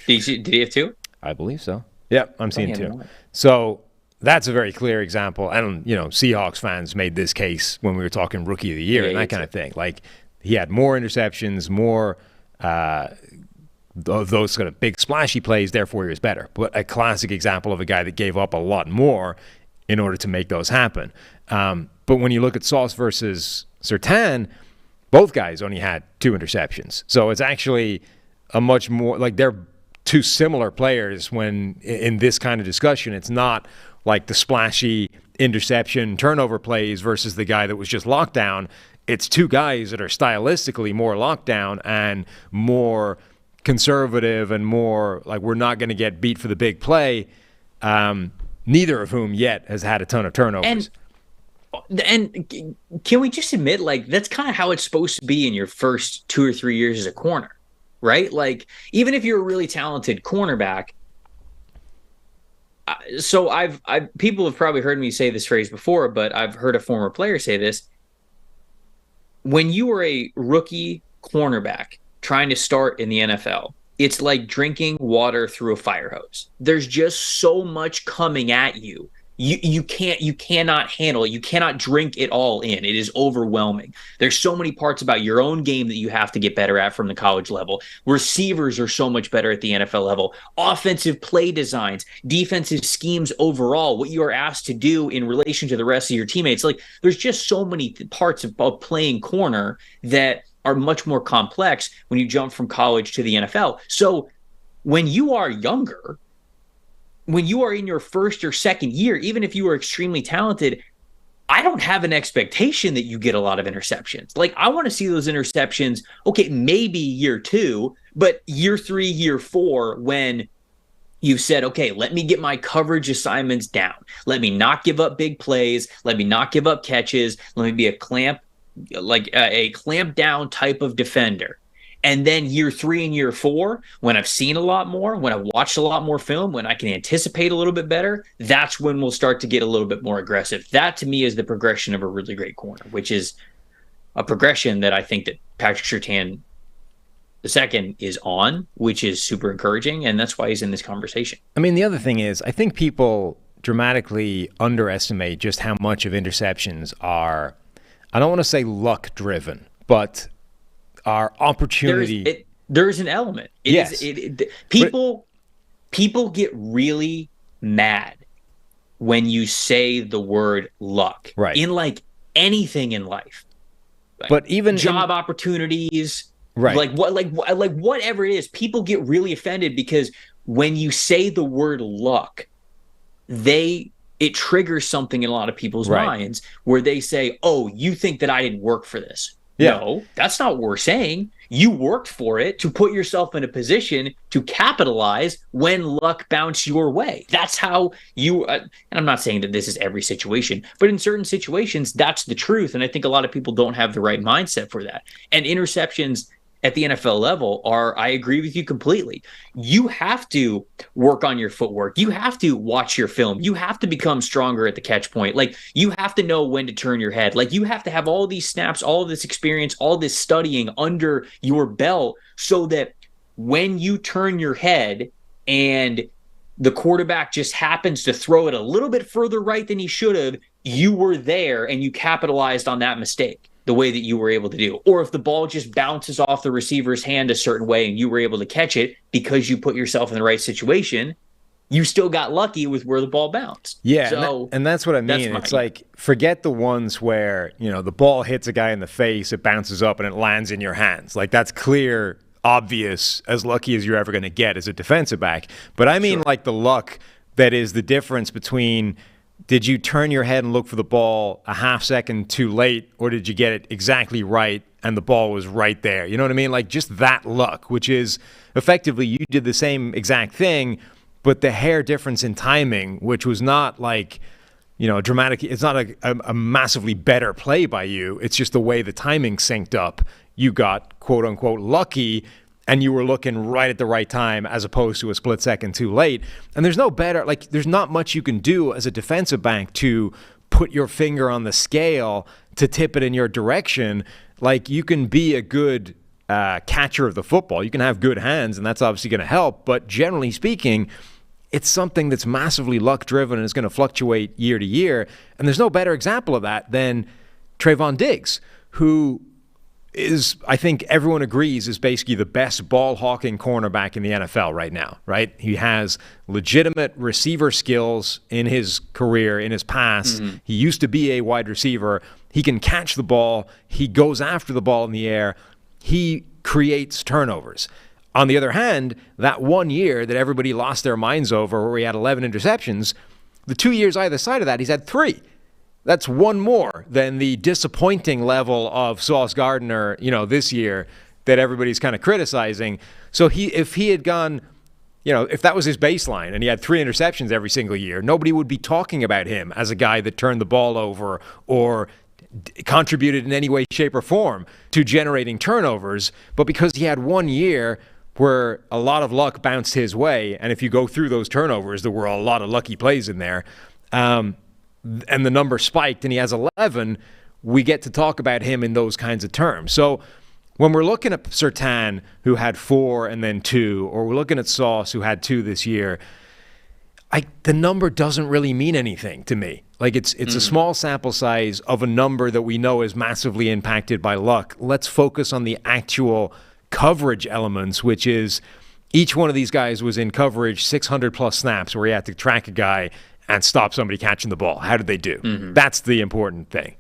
Did he have 2? I believe so. Yep, I'm seeing 2. So that's a very clear example. And, Seahawks fans made this case when we were talking rookie of the year and that kind of thing. Like, he had more interceptions, more those kind of big splashy plays, therefore he was better. But a classic example of a guy that gave up a lot more in order to make those happen. But when you look at Sauce versus Surtain, both guys only had 2 interceptions. So it's actually a much more, like, they're 2 similar players when in this kind of discussion. It's not like the splashy interception turnover plays versus the guy that was just locked down. It's 2 guys that are stylistically more locked down and more conservative and more like we're not going to get beat for the big play, neither of whom yet has had a ton of turnovers. And can we just admit, like, that's kind of how it's supposed to be in your first 2 or 3 years as a corner, right? Like, even if you're a really talented cornerback. So people have probably heard me say this phrase before, but I've heard a former player say this. When you are a rookie cornerback trying to start in the NFL, it's like drinking water through a fire hose. There's just so much coming at you. You cannot handle it. You cannot drink it all in. It is overwhelming. There's so many parts about your own game that you have to get better at from the college level. Receivers are so much better at the NFL level. Offensive play designs, defensive schemes overall, what you are asked to do in relation to the rest of your teammates. Like, there's just so many parts of playing corner that are much more complex when you jump from college to the NFL. So when you are younger, when you are in your first or second year, even if you are extremely talented, I don't have an expectation that you get a lot of interceptions. Like, I want to see those interceptions, okay, maybe year 2, but year 3, year 4, when you said, okay, let me get my coverage assignments down. Let me not give up big plays. Let me not give up catches. Let me be a clamp down type of defender. And then year 3 and year 4, when I've seen a lot more, when I've watched a lot more film, when I can anticipate a little bit better, that's when we'll start to get a little bit more aggressive. That, to me, is the progression of a really great corner, which is a progression that I think that Patrick Surtain II is on, which is super encouraging, and that's why he's in this conversation. I mean, the other thing is, I think people dramatically underestimate just how much of interceptions are, I don't want to say luck-driven, but are opportunity. There's an element. People get really mad when you say the word luck, right, in like anything in life. But even job opportunities, right? Like whatever it is, people get really offended because when you say the word luck, it triggers something in a lot of people's minds where they say, "Oh, you think that I didn't work for this?" Yeah. No, that's not what we're saying. You worked for it to put yourself in a position to capitalize when luck bounced your way. That's how you, and I'm not saying that this is every situation, but in certain situations, that's the truth. And I think a lot of people don't have the right mindset for that. And interceptions at the NFL level I agree with you completely. You have to work on your footwork. You have to watch your film. You have to become stronger at the catch point. Like, you have to know when to turn your head. Like, you have to have all these snaps, all of this experience, all this studying under your belt so that when you turn your head and the quarterback just happens to throw it a little bit further right than he should have, you were there and you capitalized on that mistake the way that you were able to do. Or if the ball just bounces off the receiver's hand a certain way and you were able to catch it because you put yourself in the right situation, you still got lucky with where the ball bounced. Yeah, so, and that's what I mean. It's like, forget the ones where, the ball hits a guy in the face, it bounces up, and it lands in your hands. Like, that's clear, obvious, as lucky as you're ever going to get as a defensive back. But I mean, like, the luck that is the difference between, did you turn your head and look for the ball a half second too late, or did you get it exactly right and the ball was right there? You know what I mean? Like, just that luck, which is effectively you did the same exact thing, but the hair difference in timing, which was not like, dramatic. It's not a massively better play by you. It's just the way the timing synced up. You got, quote unquote, lucky, and you were looking right at the right time as opposed to a split second too late. And there's no better, like, there's not much you can do as a defensive back to put your finger on the scale to tip it in your direction. Like, you can be a good catcher of the football. You can have good hands, and that's obviously going to help. But generally speaking, it's something that's massively luck-driven and is going to fluctuate year to year. And there's no better example of that than Trevon Diggs, who is, I think everyone agrees, is basically the best ball-hawking cornerback in the NFL right now, right? He has legitimate receiver skills in his career, in his past. Mm-hmm. He used to be a wide receiver. He can catch the ball. He goes after the ball in the air. He creates turnovers. On the other hand, that 1 year that everybody lost their minds over where he had 11 interceptions, the 2 years either side of that, he's had 3. That's one more than the disappointing level of Sauce Gardner, this year that everybody's kind of criticizing. So if he had gone, if that was his baseline and he had 3 interceptions every single year, nobody would be talking about him as a guy that turned the ball over or contributed in any way, shape, or form to generating turnovers. But because he had 1 year where a lot of luck bounced his way, and if you go through those turnovers, there were a lot of lucky plays in there, and the number spiked and he has 11, we get to talk about him in those kinds of terms. So when we're looking at Surtain, who had 4 and then 2, or we're looking at Sauce, who had 2 this year, the number doesn't really mean anything to me. Like, it's a small sample size of a number that we know is massively impacted by luck. Let's focus on the actual coverage elements, which is each one of these guys was in coverage 600-plus snaps where he had to track a guy and stop somebody catching the ball. How did they do? Mm-hmm. That's the important thing.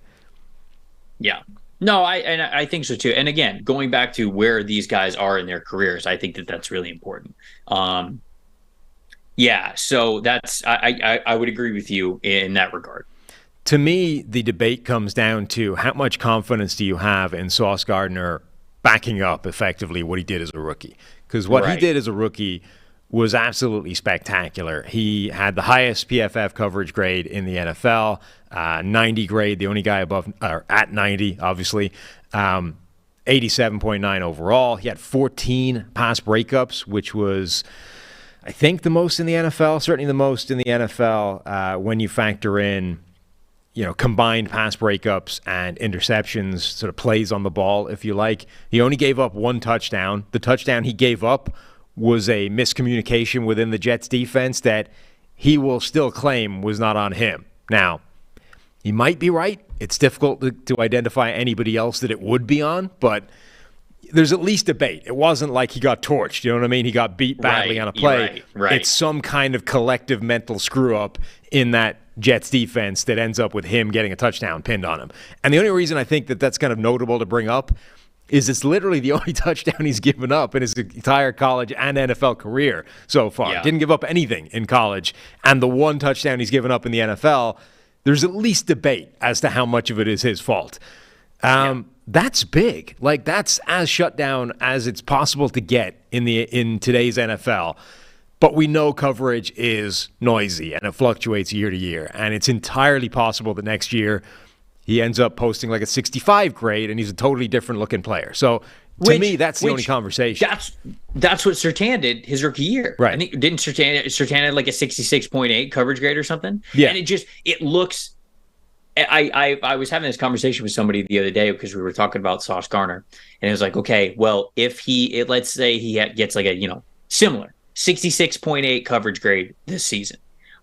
Yeah. No, I think so too. And again, going back to where these guys are in their careers, I think that that's really important. Yeah, so that's I would agree with you in that regard. to me, the debate comes down to how much confidence do you have in Sauce Gardner backing up effectively what he did as a rookie? Because what he did as a rookie was absolutely spectacular. He had the highest PFF coverage grade in the NFL, 90 grade, the only guy above or at 90, obviously. 87.9 overall. He had 14 pass breakups, which was, I think, the most in the NFL, certainly the most in the NFL when you factor in, combined pass breakups and interceptions, sort of plays on the ball, if you like. He only gave up one touchdown. The touchdown he gave up was a miscommunication within the Jets defense that he will still claim was not on him. Now, he might be right. It's difficult to identify anybody else that it would be on, but there's at least debate. It wasn't like he got torched. You know what I mean? He got beat badly on a play. Right. It's some kind of collective mental screw-up in that Jets defense that ends up with him getting a touchdown pinned on him. And the only reason I think that that's kind of notable to bring up is it's literally the only touchdown he's given up in his entire college and NFL career so far. Yeah. Didn't give up anything in college. And the one touchdown he's given up in the NFL, there's at least debate as to how much of it is his fault. That's big. Like, that's as shut down as it's possible to get in today's NFL. But we know coverage is noisy and it fluctuates year to year. And it's entirely possible that next year he ends up posting like a 65 grade and he's a totally different looking player. So to me, that's the only conversation. That's what Surtain did his rookie year. Right. I think didn't Surtain had like a 66.8 coverage grade or something? Yeah. And it looks. I was having this conversation with somebody the other day because we were talking about Sauce Gardner, and it was like, okay, well, if let's say he gets like a similar 66.8 coverage grade this season,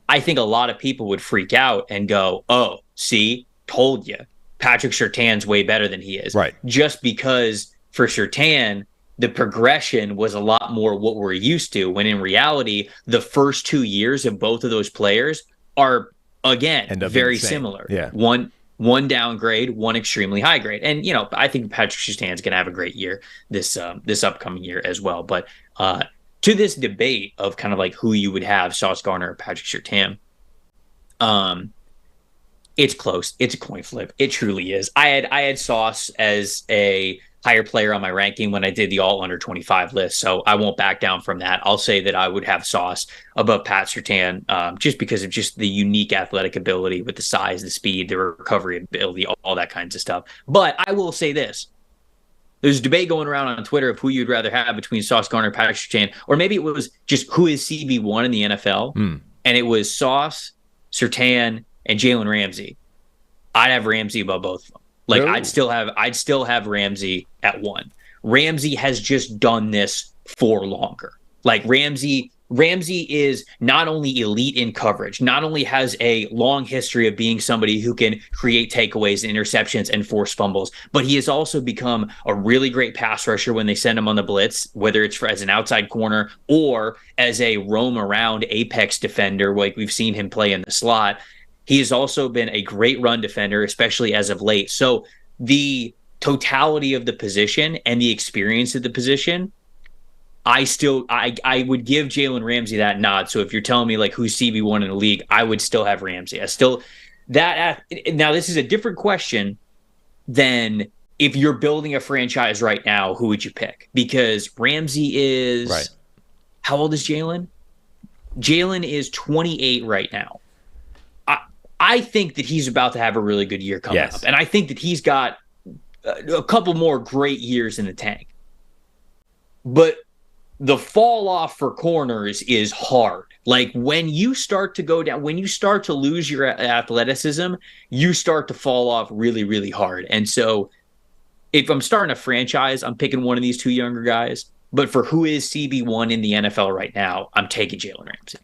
I think a lot of people would freak out and go, "Oh, see, told you, Patrick Surtain's way better than he is." Right. Just because for Surtain, the progression was a lot more what we're used to, when in reality, the first 2 years of both of those players are, again, very similar. Yeah. One downgrade, one extremely high grade. And, I think Patrick Surtain's going to have a great year this upcoming year as well. But to this debate of kind of like who you would have, Sauce Gardner or Patrick Surtain, it's close. It's a coin flip. It truly is. I had Sauce as a higher player on my ranking when I did the all under 25 list, so I won't back down from that. I'll say that I would have Sauce above Pat Surtain, just because of just the unique athletic ability with the size, the speed, the recovery ability, all that kinds of stuff. But I will say this. There's a debate going around on Twitter of who you'd rather have between Sauce Gardner and Patrick Surtain, or maybe it was just who is CB1 in the NFL, and it was Sauce, Surtain, and Jalen Ramsey. I'd have Ramsey above both of them. Like, I'd still have Ramsey at 1. Ramsey has just done this for longer. Like, Ramsey is not only elite in coverage, not only has a long history of being somebody who can create takeaways, interceptions, and force fumbles, but he has also become a really great pass rusher when they send him on the blitz, whether it's as an outside corner or as a roam around apex defender, like we've seen him play in the slot. He has also been a great run defender, especially as of late. So the totality of the position and the experience of the position, I would give Jalen Ramsey that nod. So if you're telling me like who's CB1 in the league, I would still have Ramsey. Now this is a different question than if you're building a franchise right now, who would you pick? Because Ramsey is right. How old is Jalen? Jalen is 28 right now. I think that he's about to have a really good year coming up. And I think that he's got a couple more great years in the tank. But the fall off for corners is hard. Like, when you start to go down, when you start to lose your athleticism, you start to fall off really, really hard. And so if I'm starting a franchise, I'm picking one of these two younger guys. But for who is CB1 in the NFL right now, I'm taking Jalen Ramsey.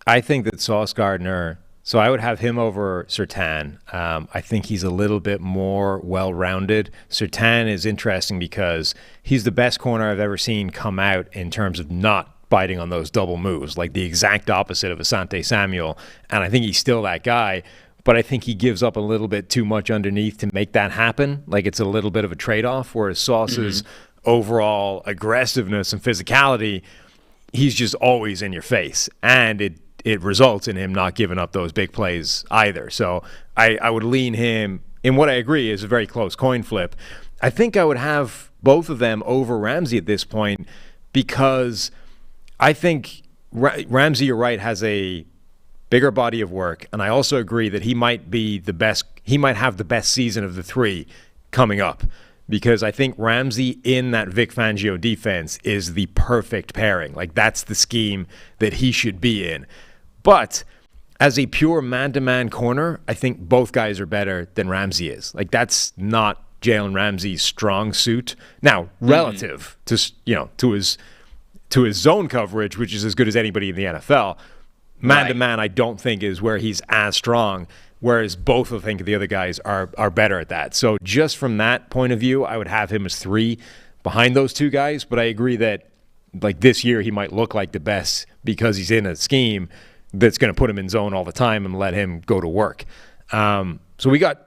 I think that Sauce Gardner, so I would have him over Surtain. I think he's a little bit more well-rounded. Surtain is interesting because he's the best corner I've ever seen come out in terms of not biting on those double moves, like the exact opposite of Asante Samuel. And I think he's still that guy, but I think he gives up a little bit too much underneath to make that happen. Like, it's a little bit of a trade-off, whereas Sauce's overall aggressiveness and physicality, he's just always in your face. And it results in him not giving up those big plays either. So I would lean him in what I agree is a very close coin flip. I think I would have both of them over Ramsey at this point because I think Ramsey, you're right, has a bigger body of work, and I also agree that he might be the best. He might have the best season of the three coming up because I think Ramsey in that Vic Fangio defense is the perfect pairing. Like, that's the scheme that he should be in. But as a pure man-to-man corner, I think both guys are better than Ramsey is. Like, that's not Jalen Ramsey's strong suit. Now, relative to his zone coverage, which is as good as anybody in the NFL, man-to-man I don't think is where he's as strong, whereas both I think the other guys are better at that. So just from that point of view, I would have him as 3 behind those two guys, but I agree that like this year he might look like the best because he's in a scheme that's going to put him in zone all the time and let him go to work. So we got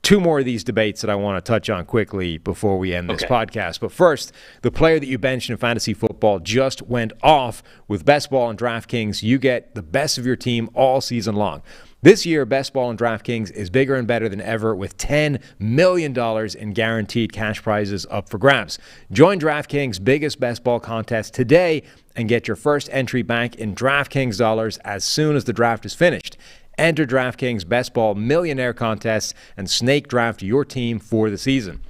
2 more of these debates that I want to touch on quickly before we end this podcast. But first, the player that you benched in fantasy football just went off. With Best Ball and DraftKings, you get the best of your team all season long. This year, Best Ball and DraftKings is bigger and better than ever with $10 million in guaranteed cash prizes up for grabs. Join DraftKings' biggest Best Ball contest today and get your first entry back in DraftKings dollars as soon as the draft is finished. Enter DraftKings Best Ball Millionaire Contest and snake draft your team for the season.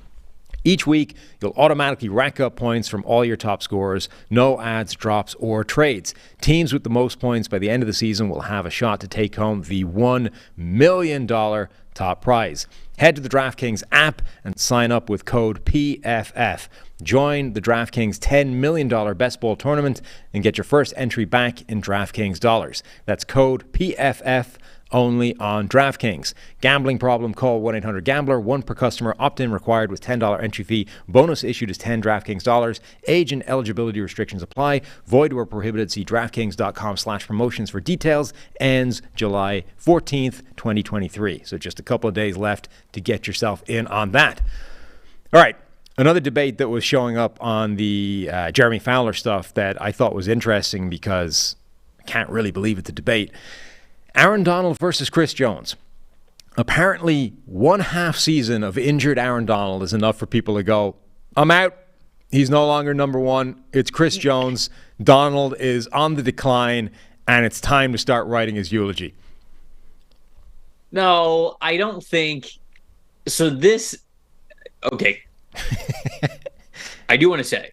Each week, you'll automatically rack up points from all your top scorers, no ads, drops, or trades. Teams with the most points by the end of the season will have a shot to take home the $1 million top prize. Head to the DraftKings app and sign up with code PFF. Join the DraftKings $10 million Best Ball tournament and get your first entry back in DraftKings dollars. That's code PFF only on DraftKings. Gambling problem? Call 1-800-GAMBLER. 1 per customer. Opt-in required with $10 entry fee. Bonus issued is 10 DraftKings dollars. Age and eligibility restrictions apply. Void where prohibited. See DraftKings.com/promotions for details. Ends July 14th, 2023. So just a couple of days left to get yourself in on that. All right. Another debate that was showing up on the Jeremy Fowler stuff that I thought was interesting because I can't really believe it's a debate. Aaron Donald versus Chris Jones. Apparently, 1/2 season of injured Aaron Donald is enough for people to go, I'm out. He's no longer number 1. It's Chris Jones. Donald is on the decline, and it's time to start writing his eulogy. No, I don't think. So this, okay. I do want to say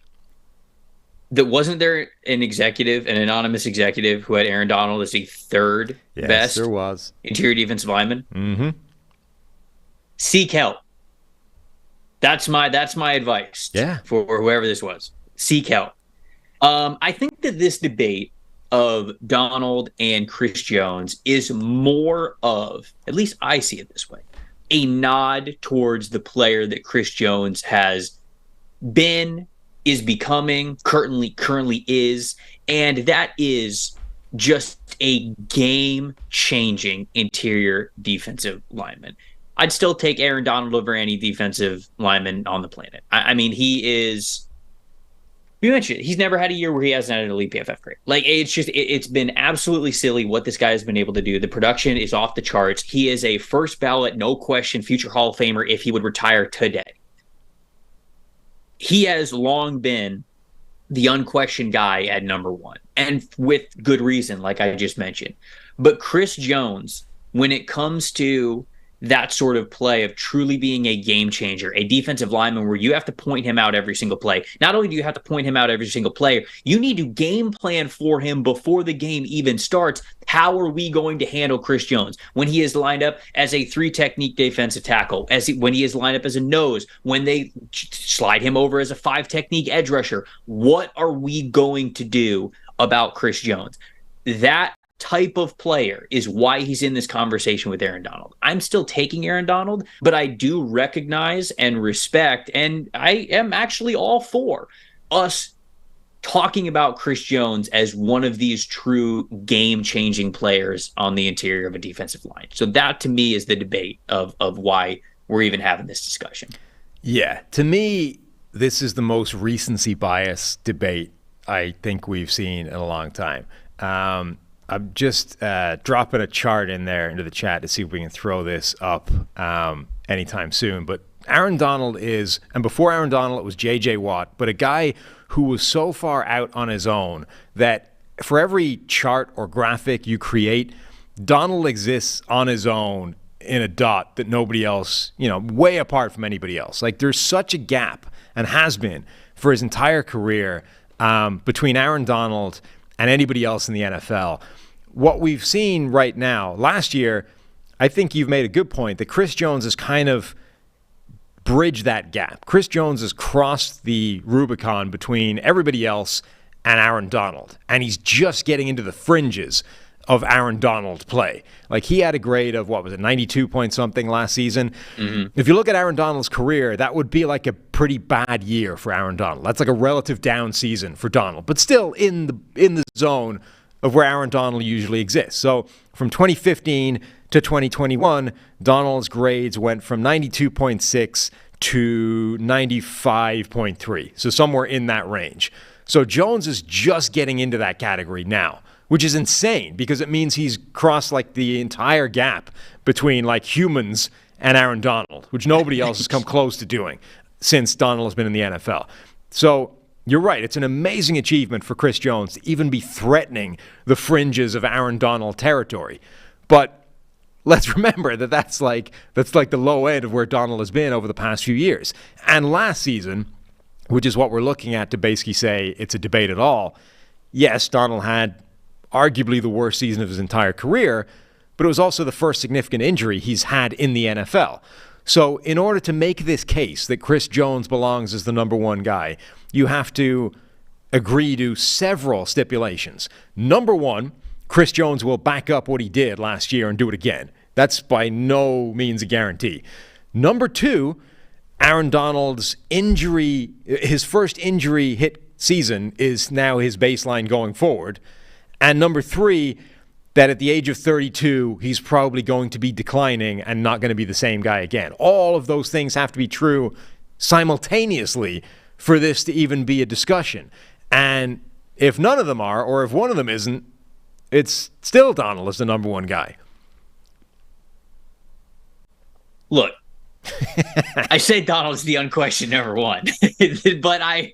that wasn't there an anonymous executive who had Aaron Donald as the 3rd best there was. Interior defensive lineman? Mm-hmm. Seek help. That's my advice for whoever this was. Seek help. I think that this debate of Donald and Chris Jones is more of, at least I see it this way, a nod towards the player that Chris Jones has been, is becoming, currently is, and that is just a game-changing interior defensive lineman. I'd still take Aaron Donald over any defensive lineman on the planet. I mean, he is. You mentioned it, he's never had a year where he hasn't had an elite PFF grade. Like, it's been absolutely silly what this guy has been able to do. The production is off the charts. He is a first ballot, no question, future Hall of Famer if he would retire today. He has long been the unquestioned guy at number 1, and with good reason, like I just mentioned. But Chris Jones, when it comes to that sort of play of truly being a game changer, a defensive lineman where you have to point him out every single play. Not only do you have to point him out every single play, you need to game plan for him before the game even starts. How are we going to handle Chris Jones when he is lined up as a 3-technique defensive tackle, when he is lined up as a nose, when they slide him over as a 5-technique edge rusher? What are we going to do about Chris Jones? That type of player is why he's in this conversation with Aaron Donald. I'm still taking Aaron Donald, but I do recognize and respect, and I am actually all for us talking about Chris Jones as one of these true game-changing players on the interior of a defensive line. So that, to me, is the debate of why we're even having this discussion. Yeah, to me, this is the most recency bias debate I think we've seen in a long time. I'm just dropping a chart in there into the chat to see if we can throw this up anytime soon. But Aaron Donald is, and before Aaron Donald, it was J.J. Watt, but a guy who was so far out on his own that for every chart or graphic you create, Donald exists on his own in a dot that nobody else, way apart from anybody else. Like, there's such a gap, and has been for his entire career, between Aaron Donald and anybody else in the NFL. What we've seen right now, last year, I think you've made a good point that Chris Jones has kind of bridged that gap. Chris Jones has crossed the Rubicon between everybody else and Aaron Donald, and he's just getting into the fringes of Aaron Donald play. Like, he had a grade of, 92 point something last season. Mm-hmm. If you look at Aaron Donald's career, that would be like a pretty bad year for Aaron Donald. That's like a relative down season for Donald, but still in the zone of where Aaron Donald usually exists. So from 2015 to 2021, Donald's grades went from 92.6 to 95.3. So somewhere in that range. So Jones is just getting into that category now, which is insane because it means he's crossed like the entire gap between like humans and Aaron Donald, which nobody else has come close to doing since Donald has been in the NFL. So you're right. It's an amazing achievement for Chris Jones to even be threatening the fringes of Aaron Donald territory. But let's remember that that's like the low end of where Donald has been over the past few years. And last season, which is what we're looking at to basically say it's a debate at all, yes, Donald had arguably the worst season of his entire career, but it was also the first significant injury he's had in the NFL. So in order to make this case that Chris Jones belongs as the number one guy, you have to agree to several stipulations. Number one, Chris Jones will back up what he did last year and do it again. That's by no means a guarantee. Number two, Aaron Donald's injury, his first injury hit season is now his baseline going forward. And number three, that at the age of 32, he's probably going to be declining and not going to be the same guy again. All of those things have to be true simultaneously for this to even be a discussion. And if none of them are, or if one of them isn't, it's still Donald as the number one guy. Look, I say Donald's the unquestioned number one, but I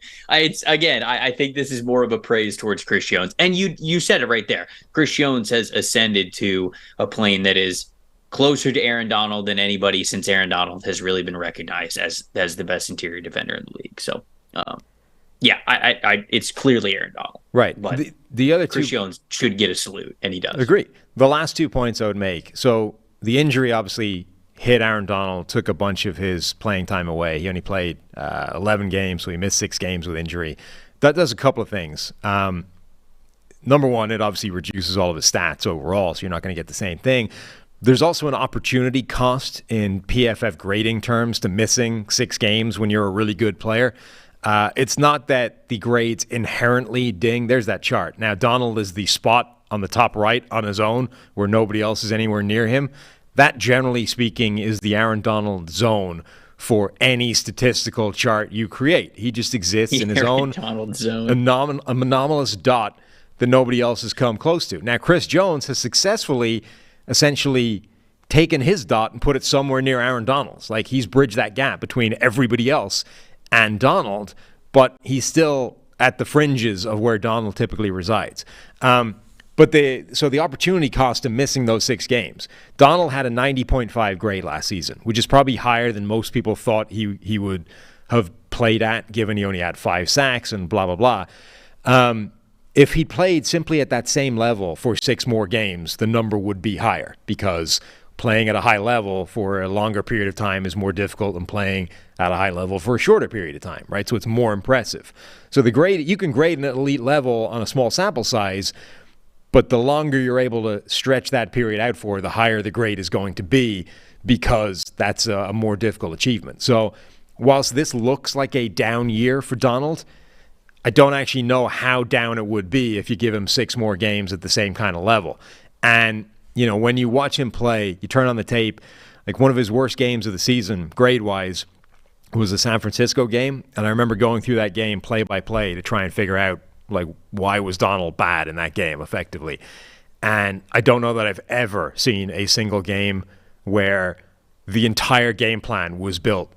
think this is more of a praise towards Chris Jones. And you said it right there. Chris Jones has ascended to a plane that is closer to Aaron Donald than anybody since Aaron Donald has really been recognized as the best interior defender in the league. So, it's clearly Aaron Donald. Right. But the other Chris two, Jones should get a salute, and he does. Agree. The last 2 points I would make. So the injury obviously hit Aaron Donald, took a bunch of his playing time away. He only played 11 games, so he missed 6 games with injury. That does a couple of things. Number one, it obviously reduces all of his stats overall, so you're not going to get the same thing. There's also an opportunity cost in PFF grading terms to missing 6 games when you're a really good player. It's not that the grades inherently ding. There's that chart. Now, Donald is the spot on the top right on his own where nobody else is anywhere near him. That, generally speaking, is the Aaron Donald zone for any statistical chart you create. He just exists in his own anomalous dot that nobody else has come close to. Now, Chris Jones has successfully, essentially, taken his dot and put it somewhere near Aaron Donald's. Like, he's bridged that gap between everybody else and Donald, but he's still at the fringes of where Donald typically resides. So the opportunity cost of missing those 6 games. Donald had a 90.5 grade last season, which is probably higher than most people thought he would have played at, given he only had 5 sacks and blah, blah, blah. If he played simply at that same level for 6 more games, the number would be higher because playing at a high level for a longer period of time is more difficult than playing at a high level for a shorter period of time, right? So it's more impressive. So the grade, you can grade an elite level on a small sample size, but the longer you're able to stretch that period out for, the higher the grade is going to be because that's a more difficult achievement. So whilst this looks like a down year for Donald, I don't actually know how down it would be if you give him 6 more games at the same kind of level. And, when you watch him play, you turn on the tape, like one of his worst games of the season, grade-wise, was the San Francisco game. And I remember going through that game play by play to try and figure out, like, why was Donald bad in that game effectively. And I don't know that I've ever seen a single game where the entire game plan was built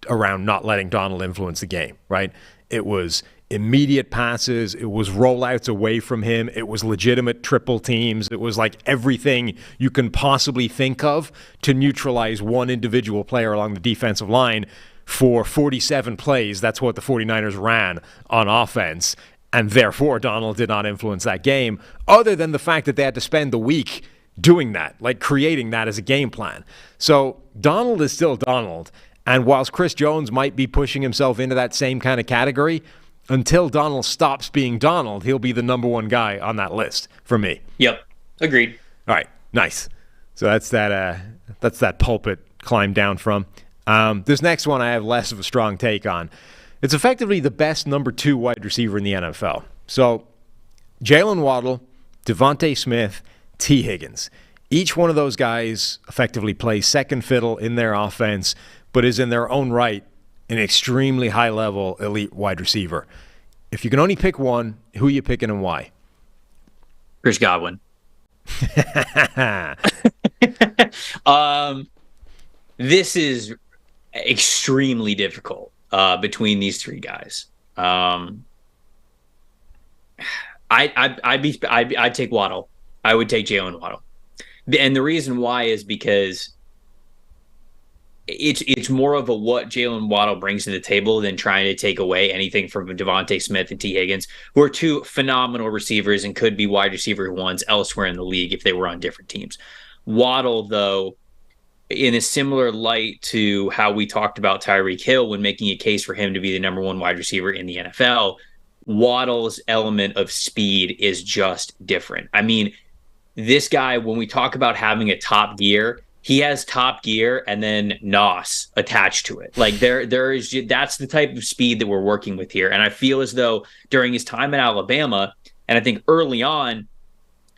around not letting Donald influence the game, right? It was immediate passes. It was rollouts away from him. It was legitimate triple teams. It was like everything you can possibly think of to neutralize one individual player along the defensive line for 47 plays. That's what the 49ers ran on offense. And therefore, Donald did not influence that game, other than the fact that they had to spend the week doing that, like creating that as a game plan. So Donald is still Donald. And whilst Chris Jones might be pushing himself into that same kind of category, until Donald stops being Donald, he'll be the number one guy on that list for me. Yep. Agreed. All right. Nice. So that's that pulpit climb down from. This next one I have less of a strong take on. It's effectively the best number 2 wide receiver in the NFL. So Jalen Waddle, Devontae Smith, T. Higgins. Each one of those guys effectively plays second fiddle in their offense, but is in their own right an extremely high-level elite wide receiver. If you can only pick one, who are you picking and why? Chris Godwin. This is extremely difficult between these 3 guys. I'd take Waddle. I would take Jalen Waddle. And the reason why is because it's more of a what Jalen Waddle brings to the table than trying to take away anything from Devontae Smith and T. Higgins, who are 2 phenomenal receivers and could be wide receiver 1s elsewhere in the league if they were on different teams. Waddle, though, in a similar light to how we talked about Tyreek Hill when making a case for him to be the number 1 wide receiver in the NFL, Waddle's element of speed is just different. I mean, this guy, when we talk about having a top gear, he has top gear and then NOS attached to it. Like there is, that's the type of speed that we're working with here. And I feel as though during his time in Alabama, and I think early on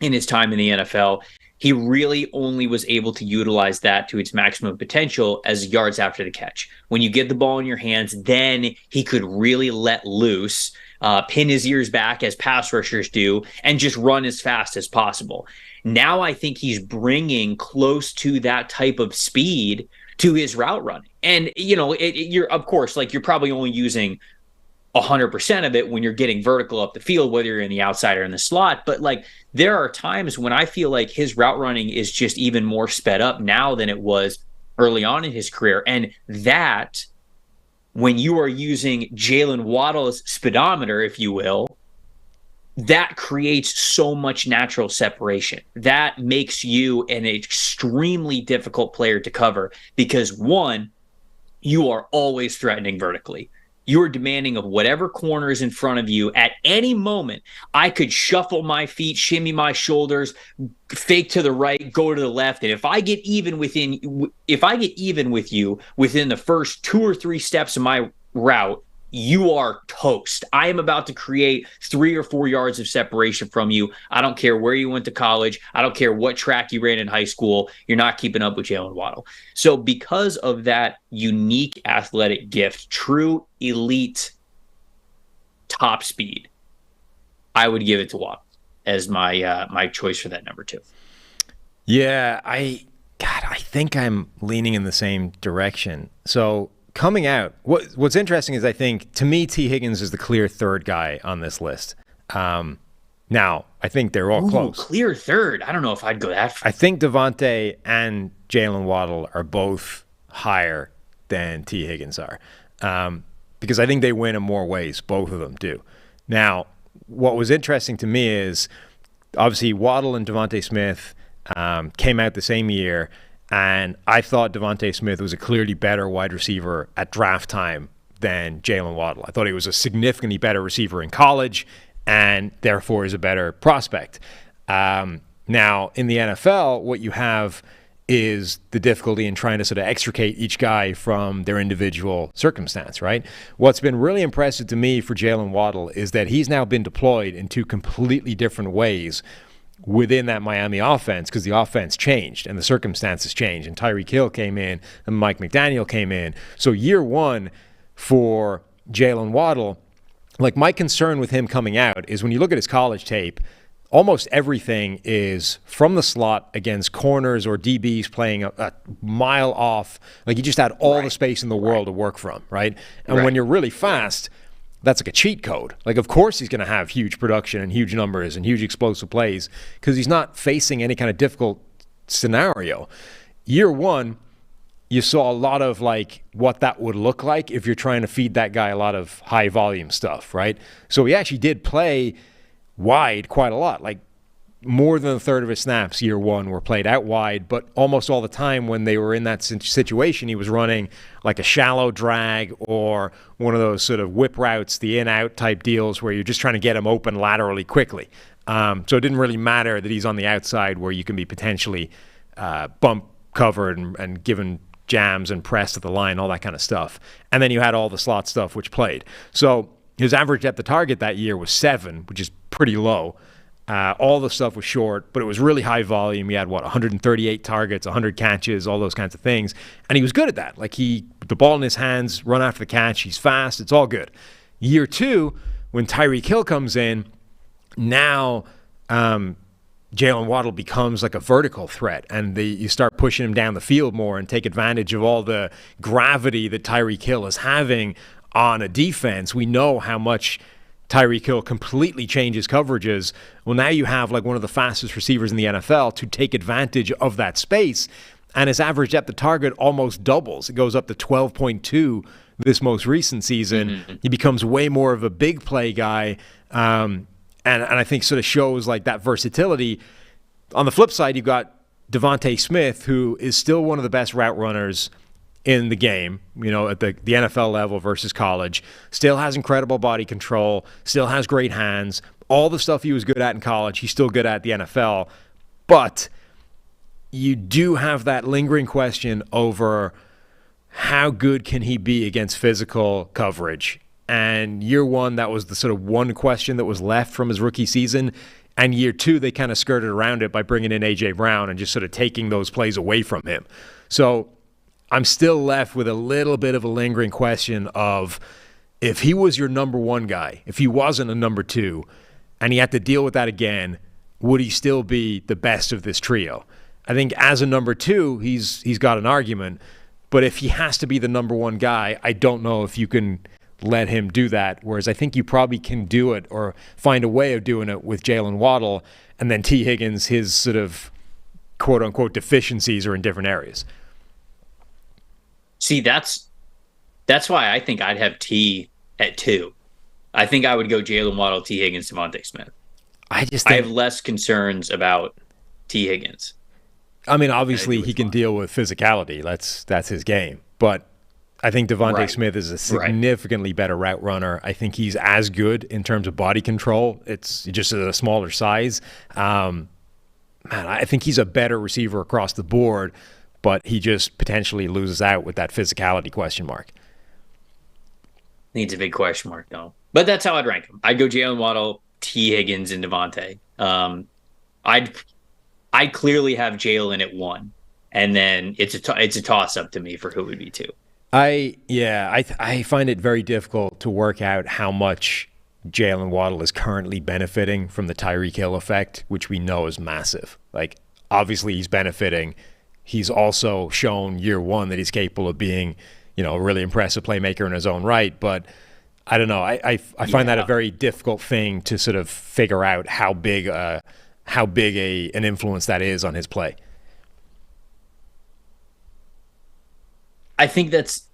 in his time in the NFL, he really only was able to utilize that to its maximum potential as yards after the catch. When you get the ball in your hands, then he could really let loose, pin his ears back as pass rushers do, and just run as fast as possible. Now I think he's bringing close to that type of speed to his route running. And, you know, you're, of course, like you're probably only using 100% of it when you're getting vertical up the field, whether you're in the outside or in the slot. But like there are times when I feel like his route running is just even more sped up now than it was early on in his career. And that, when you are using Jalen Waddle's speedometer, if you will, that creates so much natural separation. That makes you an extremely difficult player to cover because, one, you are always threatening vertically. You are demanding of whatever corner is in front of you at any moment. I could shuffle my feet, shimmy my shoulders, fake to the right, go to the left. And if I get even with you within the first 2 or 3 steps of my route, you are toast. I am about to create 3 or 4 yards of separation from you. I don't care where you went to college. I don't care what track you ran in high school. You're not keeping up with Jalen Waddle. So because of that unique athletic gift, true elite top speed, I would give it to Waddle as my my choice for that number 2. Yeah, I think I'm leaning in the same direction. So coming out, what's interesting is I think, to me, T. Higgins is the clear third guy on this list. Now, I think they're all close. Clear third. I don't know if I'd go that far. I think Devontae and Jalen Waddle are both higher than T. Higgins are because I think they win in more ways. Both of them do. Now, what was interesting to me is, obviously, Waddle and Devontae Smith came out the same year, and I thought Devontae Smith was a clearly better wide receiver at draft time than Jalen Waddle. I thought he was a significantly better receiver in college and therefore is a better prospect. Now, in the NFL, what you have is the difficulty in trying to sort of extricate each guy from their individual circumstance, right? What's been really impressive to me for Jalen Waddle is that he's now been deployed in 2 completely different ways within that Miami offense, because the offense changed and the circumstances changed, and Tyreek Hill came in and Mike McDaniel came in. So year 1 for Jalen Waddle, like, my concern with him coming out is when you look at his college tape, almost everything is from the slot against corners or DBs playing a mile off. Like, you just had all the space in the world to work from, right? And when you're really fast, that's like a cheat code. Like, of course he's going to have huge production and huge numbers and huge explosive plays because he's not facing any kind of difficult scenario. Year one, you saw a lot of like what that would look like if you're trying to feed that guy a lot of high volume stuff, right? So he actually did play wide quite a lot. Like, more than a third of his snaps year one were played out wide, but almost all the time when they were in that situation, he was running like a shallow drag or one of those sort of whip routes, the in-out type deals where you're just trying to get him open laterally quickly. So it didn't really matter that he's on the outside where you can be potentially bump covered and given jams and pressed at the line, all that kind of stuff. And then you had all the slot stuff which played. So his average at the target that year was 7, which is pretty low. All the stuff was short, but it was really high volume. He had, 138 targets, 100 catches, all those kinds of things. And he was good at that. Like, the ball in his hands, run after the catch, he's fast, it's all good. Year 2, when Tyreek Hill comes in, now Jalen Waddle becomes like a vertical threat, and you start pushing him down the field more and take advantage of all the gravity that Tyreek Hill is having on a defense. We know how much Tyreek Hill completely changes coverages. Well, now you have like one of the fastest receivers in the NFL to take advantage of that space, and his average depth of target almost doubles. It goes up to 12.2 this most recent season. He becomes way more of a big play guy, and I think sort of shows like that versatility. On the flip side, you've got Devontae Smith, who is still one of the best route runners in the game, at the NFL level versus college. Still has incredible body control, still has great hands. All the stuff he was good at in college, he's still good at the NFL. But you do have that lingering question over how good can he be against physical coverage. And year one, that was the sort of one question that was left from his rookie season. And year 2, they kind of skirted around it by bringing in A.J. Brown and just sort of taking those plays away from him. So I'm still left with a little bit of a lingering question of, if he was your number 1 guy, if he wasn't a number 2, and he had to deal with that again, would he still be the best of this trio? I think as a number 2, he's got an argument. But if he has to be the number 1 guy, I don't know if you can let him do that. Whereas I think you probably can do it or find a way of doing it with Jalen Waddle, and then T. Higgins, his sort of quote-unquote deficiencies are in different areas. See, that's why I think I'd have T at 2. I think I would go Jalen Waddle, T. Higgins, Devontae Smith. I have less concerns about T. Higgins. I mean, obviously he can deal with physicality. That's his game. But I think Devontae Smith is a significantly better route runner. I think he's as good in terms of body control. It's just at a smaller size. I think he's a better receiver across the board, but he just potentially loses out with that physicality question mark. Needs a big question mark, though. But that's how I'd rank him. I'd go Jalen Waddle, T. Higgins, and Devontae. I'd clearly have Jalen at 1, and then it's a toss-up to me for who would be 2. I find it very difficult to work out how much Jalen Waddle is currently benefiting from the Tyreek Hill effect, which we know is massive. Like, obviously he's benefiting. He's also shown year 1 that he's capable of being, a really impressive playmaker in his own right. But I don't know. I find that a very difficult thing to sort of figure out how big an influence that is on his play. I think that's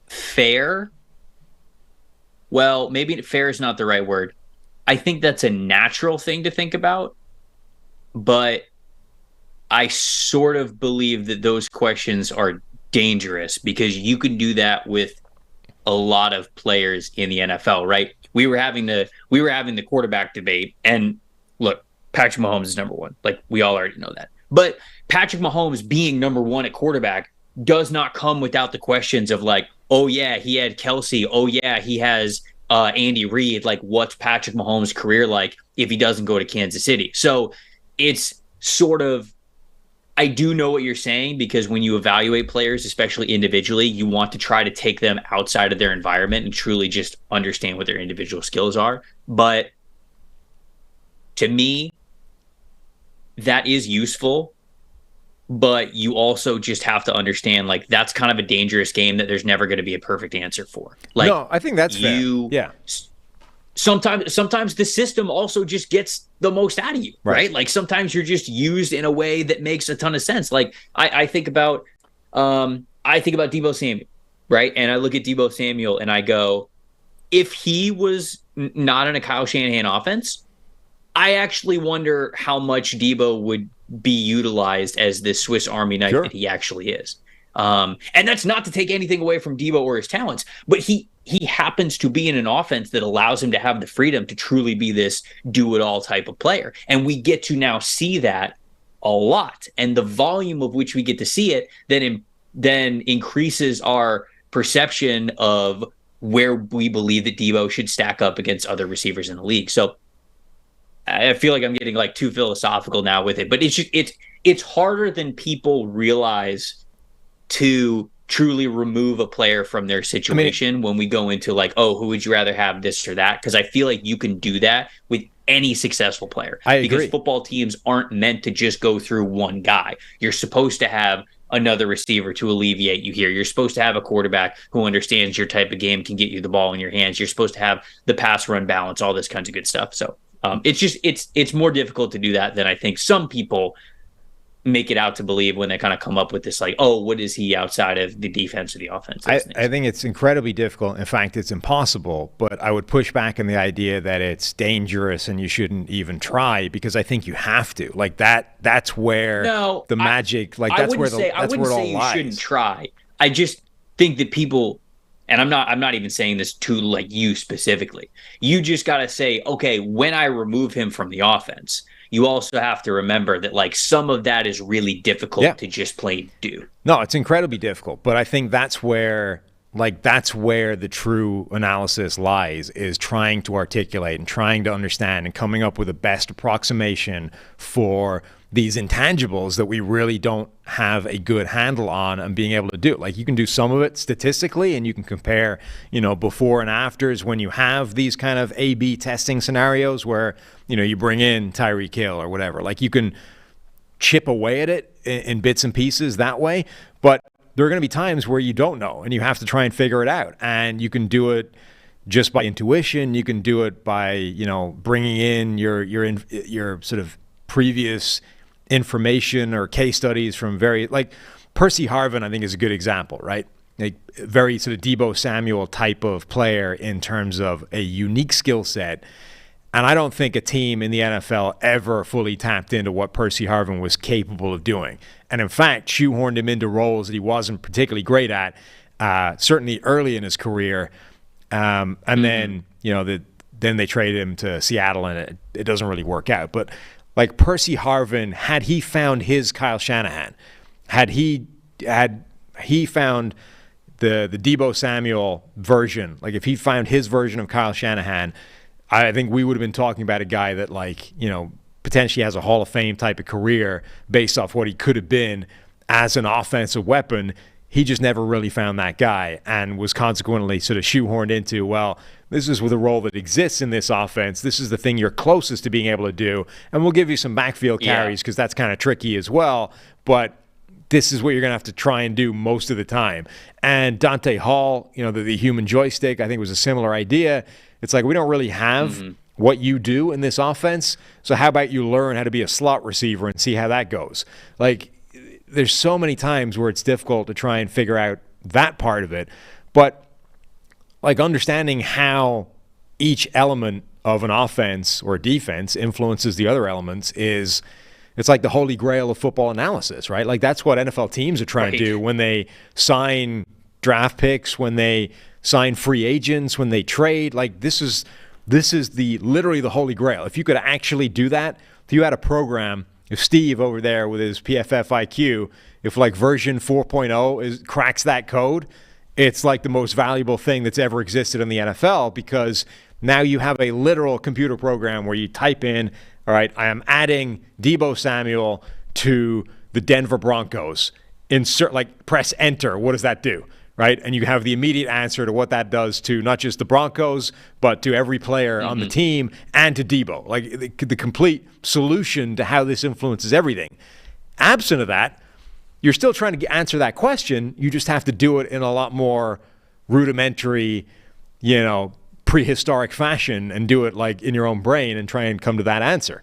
fair. Well, maybe fair is not the right word. I think that's a natural thing to think about, but I sort of believe that those questions are dangerous because you can do that with a lot of players in the NFL, right? We were having the quarterback debate, and look, Patrick Mahomes is number 1. Like, we all already know that. But Patrick Mahomes being number 1 at quarterback does not come without the questions of like, oh yeah, he had Kelsey. Oh yeah, he has Andy Reid. Like, what's Patrick Mahomes' career like if he doesn't go to Kansas City? So it's sort of, I do know what you're saying, because when you evaluate players, especially individually, you want to try to take them outside of their environment and truly just understand what their individual skills are. But to me, that is useful, but you also just have to understand, like, that's kind of a dangerous game that there's never going to be a perfect answer for. Like, no, I think that's fair. Yeah. Sometimes the system also just gets the most out of you, right? Like, sometimes you're just used in a way that makes a ton of sense. Like, I think about Deebo Samuel, right? And I look at Deebo Samuel and I go, if he was not in a Kyle Shanahan offense, I actually wonder how much Deebo would be utilized as this Swiss Army knife that he actually is. And that's not to take anything away from Deebo or his talents, but he happens to be in an offense that allows him to have the freedom to truly be this do-it-all type of player. And we get to now see that a lot. And the volume of which we get to see it then increases our perception of where we believe that Deebo should stack up against other receivers in the league. So I feel like I'm getting like too philosophical now with it, but it's harder than people realize to truly remove a player from their situation when we go into like, oh, who would you rather have, this or that? Because I feel like you can do that with any successful player. Because football teams aren't meant to just go through one guy. You're supposed to have another receiver to alleviate you here. You're supposed to have a quarterback who understands your type of game, can get you the ball in your hands. You're supposed to have the pass run balance, all this kinds of good stuff. So it's more difficult to do that than I think some people make it out to believe when they kind of come up with this, like, oh, what is he outside of the defense or the offense? I think it's incredibly difficult. In fact, it's impossible. But I would push back on the idea that it's dangerous and you shouldn't even try, because I think you have to. Like that's where the magic. Like that's where it all lies. I wouldn't say you shouldn't try. I just think that people, and I'm not even saying this to like you specifically. You just got to say, okay, when I remove him from the offense, you also have to remember that like some of that is really difficult to just plain do. No, it's incredibly difficult, but I think that's where the true analysis lies, is trying to articulate and trying to understand and coming up with the best approximation for these intangibles that we really don't have a good handle on, and being able to do it. Like, you can do some of it statistically, and you can compare, before and afters when you have these kind of A/B testing scenarios where, you bring in Tyreek Hill or whatever. Like, you can chip away at it in bits and pieces that way, but there are going to be times where you don't know, and you have to try and figure it out. And you can do it just by intuition. You can do it by, bringing in your sort of previous information or case studies from like Percy Harvin, I think, is a good example, right? Like, very sort of Deebo Samuel type of player in terms of a unique skill set. And I don't think a team in the NFL ever fully tapped into what Percy Harvin was capable of doing. And in fact, shoehorned him into roles that he wasn't particularly great at, certainly early in his career. And then, then they traded him to Seattle, and it doesn't really work out. But like Percy Harvin, had he found his Kyle Shanahan, had he found the Deebo Samuel version, like if he found his version of Kyle Shanahan, I think we would have been talking about a guy that, like, potentially has a Hall of Fame type of career based off what he could have been as an offensive weapon. He just never really found that guy, and was consequently sort of shoehorned into, well, this is with a role that exists in this offense. This is the thing you're closest to being able to do, and we'll give you some backfield carries because that's kind of tricky as well, but this is what you're going to have to try and do most of the time. And Dante Hall, the human joystick, I think was a similar idea. It's like, we don't really have what you do in this offense, so how about you learn how to be a slot receiver and see how that goes? Like, there's so many times where it's difficult to try and figure out that part of it. But like, understanding how each element of an offense or defense influences the other elements it's like the holy grail of football analysis, right? Like, that's what NFL teams are trying to do when they sign draft picks, when they sign free agents, when they trade. Like, this is literally the holy grail. If you could actually do that, if you had a program, if Steve over there with his PFF IQ, if like version 4.0 cracks that code, it's like the most valuable thing that's ever existed in the NFL, because now you have a literal computer program where you type in, all right, I am adding Deebo Samuel to the Denver Broncos. Insert, like, press enter. What does that do? right? And you have the immediate answer to what that does to not just the Broncos, but to every player on the team and to Debo. Like the complete solution to how this influences everything. Absent of that, you're still trying to answer that question. You just have to do it in a lot more rudimentary, prehistoric fashion and do it like in your own brain and try and come to that answer.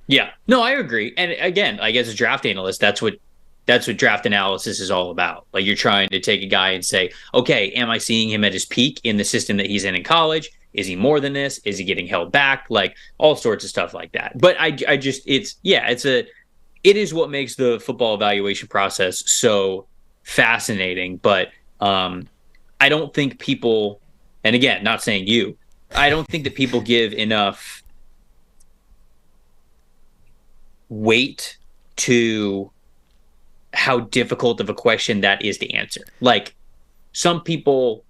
Yeah, no, I agree. And again, like as a draft analyst, that's what draft analysis is all about. Like you're trying to take a guy and say, okay, am I seeing him at his peak in the system that he's in college? Is he more than this? Is he getting held back? Like all sorts of stuff like that. But it is what makes the football evaluation process so fascinating. But I don't think people, and again, not saying you, I don't think that people give enough weight to how difficult of a question that is to answer. Like some people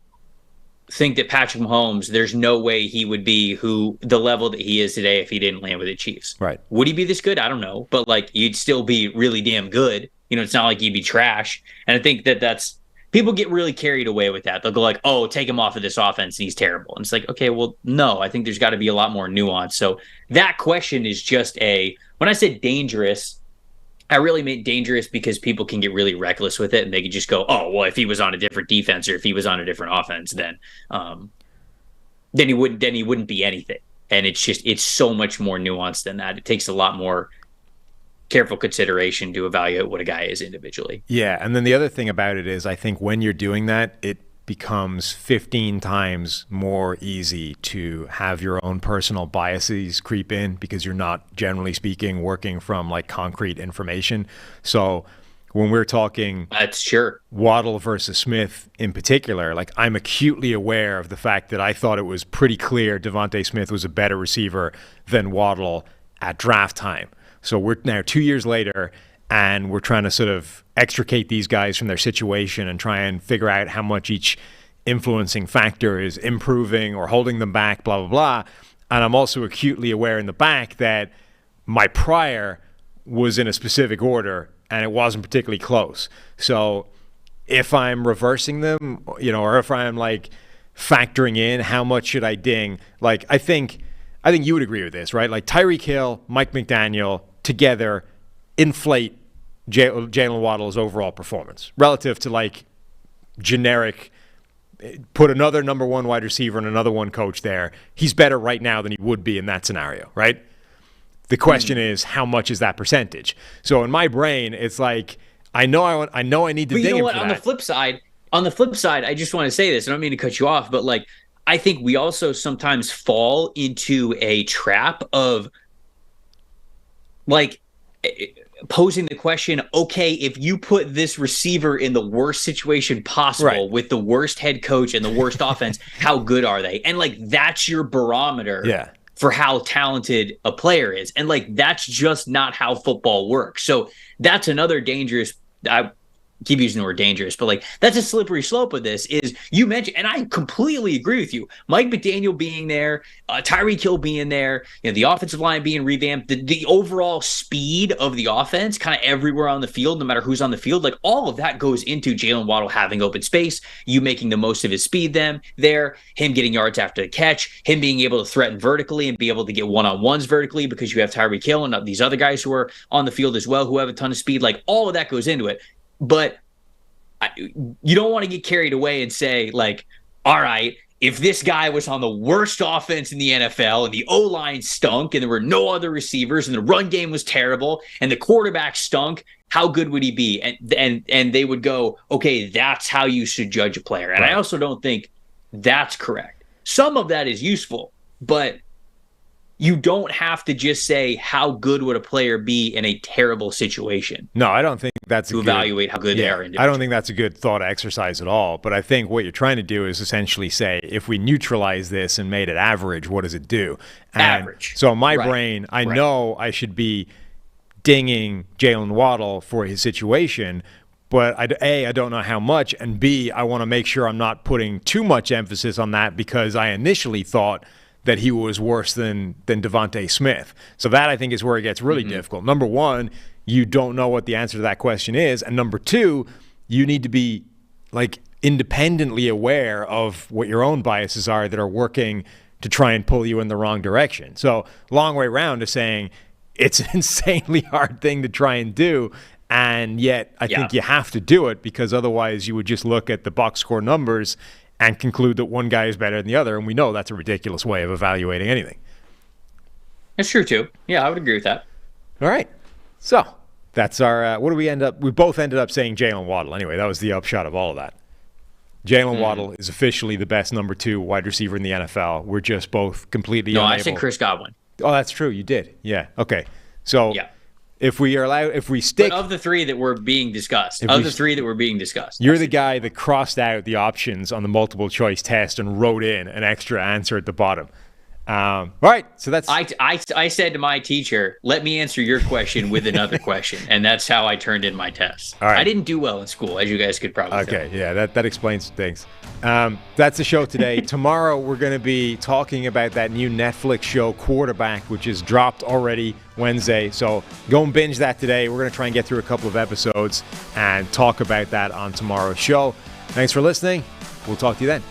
think that Patrick Mahomes, there's no way he would be the level that he is today if he didn't land with the Chiefs. Right. Would he be this good? I don't know. But like you'd still be really damn good. It's not like you'd be trash. And I think that's people get really carried away with that. They'll go like, oh, take him off of this offense and he's terrible. And it's like, okay, well, no, I think there's got to be a lot more nuance. So that question is just when I said dangerous, I really meant dangerous because people can get really reckless with it and they can just go, oh, well, if he was on a different defense or if he was on a different offense, then he wouldn't be anything. And it's so much more nuanced than that. It takes a lot more careful consideration to evaluate what a guy is individually. Yeah, and then the other thing about it is I think when you're doing that, it becomes 15 times more easy to have your own personal biases creep in because you're not, generally speaking, working from like concrete information. So when we're talking that's sure Waddle versus Smith in particular, like I'm acutely aware of the fact that I thought it was pretty clear Devontae Smith was a better receiver than Waddle at draft time. So we're now 2 years later and we're trying to sort of extricate these guys from their situation and try and figure out how much each influencing factor is improving or holding them back, blah, blah, blah. And I'm also acutely aware in the back that my prior was in a specific order and it wasn't particularly close. So if I'm reversing them, or if I'm like factoring in how much should I ding, like I think you would agree with this, right? Like Tyreek Hill, Mike McDaniel together inflate Jalen Waddle's overall performance relative to like generic, put another number one wide receiver and another one coach there. He's better right now than he would be in that scenario, right? The question is, how much is that percentage? So in my brain, it's like, I know I need to ding him for that. On the flip side, I just want to say this. I don't mean to cut you off, but like, I think we also sometimes fall into a trap of like posing the question, okay, if you put this receiver in the worst situation possible with the worst head coach and the worst offense, how good are they? And like, that's your barometer for how talented a player is. And like, that's just not how football works. So that's another dangerous, I keep using the word dangerous, but like that's a slippery slope of this is you mentioned, and I completely agree with you, Mike McDaniel being there, Tyreek Hill being there, the offensive line being revamped, the overall speed of the offense kind of everywhere on the field, no matter who's on the field, like all of that goes into Jalen Waddle having open space, you making the most of his speed there, him getting yards after the catch, him being able to threaten vertically and be able to get one-on-ones vertically because you have Tyreek Hill and these other guys who are on the field as well who have a ton of speed. Like all of that goes into it. But you don't want to get carried away and say, like, all right, if this guy was on the worst offense in the NFL and the O-line stunk and there were no other receivers and the run game was terrible and the quarterback stunk, how good would he be? And they would go, okay, that's how you should judge a player. And I also don't think that's correct. Some of that is useful, but you don't have to just say how good would a player be in a terrible situation. No, I don't think that's to evaluate how good they are individually. I don't think that's a good thought exercise at all. But I think what you're trying to do is essentially say, if we neutralize this and made it average, what does it do? And average. So in my brain, I know I should be dinging Jalen Waddle for his situation, but I don't know how much, and B, I want to make sure I'm not putting too much emphasis on that because I initially thought that he was worse than Devontae Smith. So that, I think, is where it gets really difficult. Number one, you don't know what the answer to that question is. And number two, you need to be like independently aware of what your own biases are that are working to try and pull you in the wrong direction. So long way around to saying it's an insanely hard thing to try and do. And yet I think you have to do it, because otherwise you would just look at the box score numbers and conclude that one guy is better than the other. And we know that's a ridiculous way of evaluating anything. That's true too. Yeah, I would agree with that. All right. So that's our, what do we end up? We both ended up saying Jalen Waddle. Anyway, that was the upshot of all of that. Jalen Waddle is officially the best number 2 wide receiver in the NFL. We're just both completely unable. I said Chris Godwin. Oh, that's true. You did. Yeah. Okay. So if we are allowed, if we stick. But of the three that were being discussed, you're the guy that crossed out the options on the multiple choice test and wrote in an extra answer at the bottom. All right, so that's. I said to my teacher, "Let me answer your question with another question," and that's how I turned in my test. All right. I didn't do well in school, as you guys could probably tell. Okay, yeah, that explains things. That's the show today. Tomorrow we're going to be talking about that new Netflix show, Quarterback, which is dropped already Wednesday. So go and binge that today. We're going to try and get through a couple of episodes and talk about that on tomorrow's show. Thanks for listening. We'll talk to you then.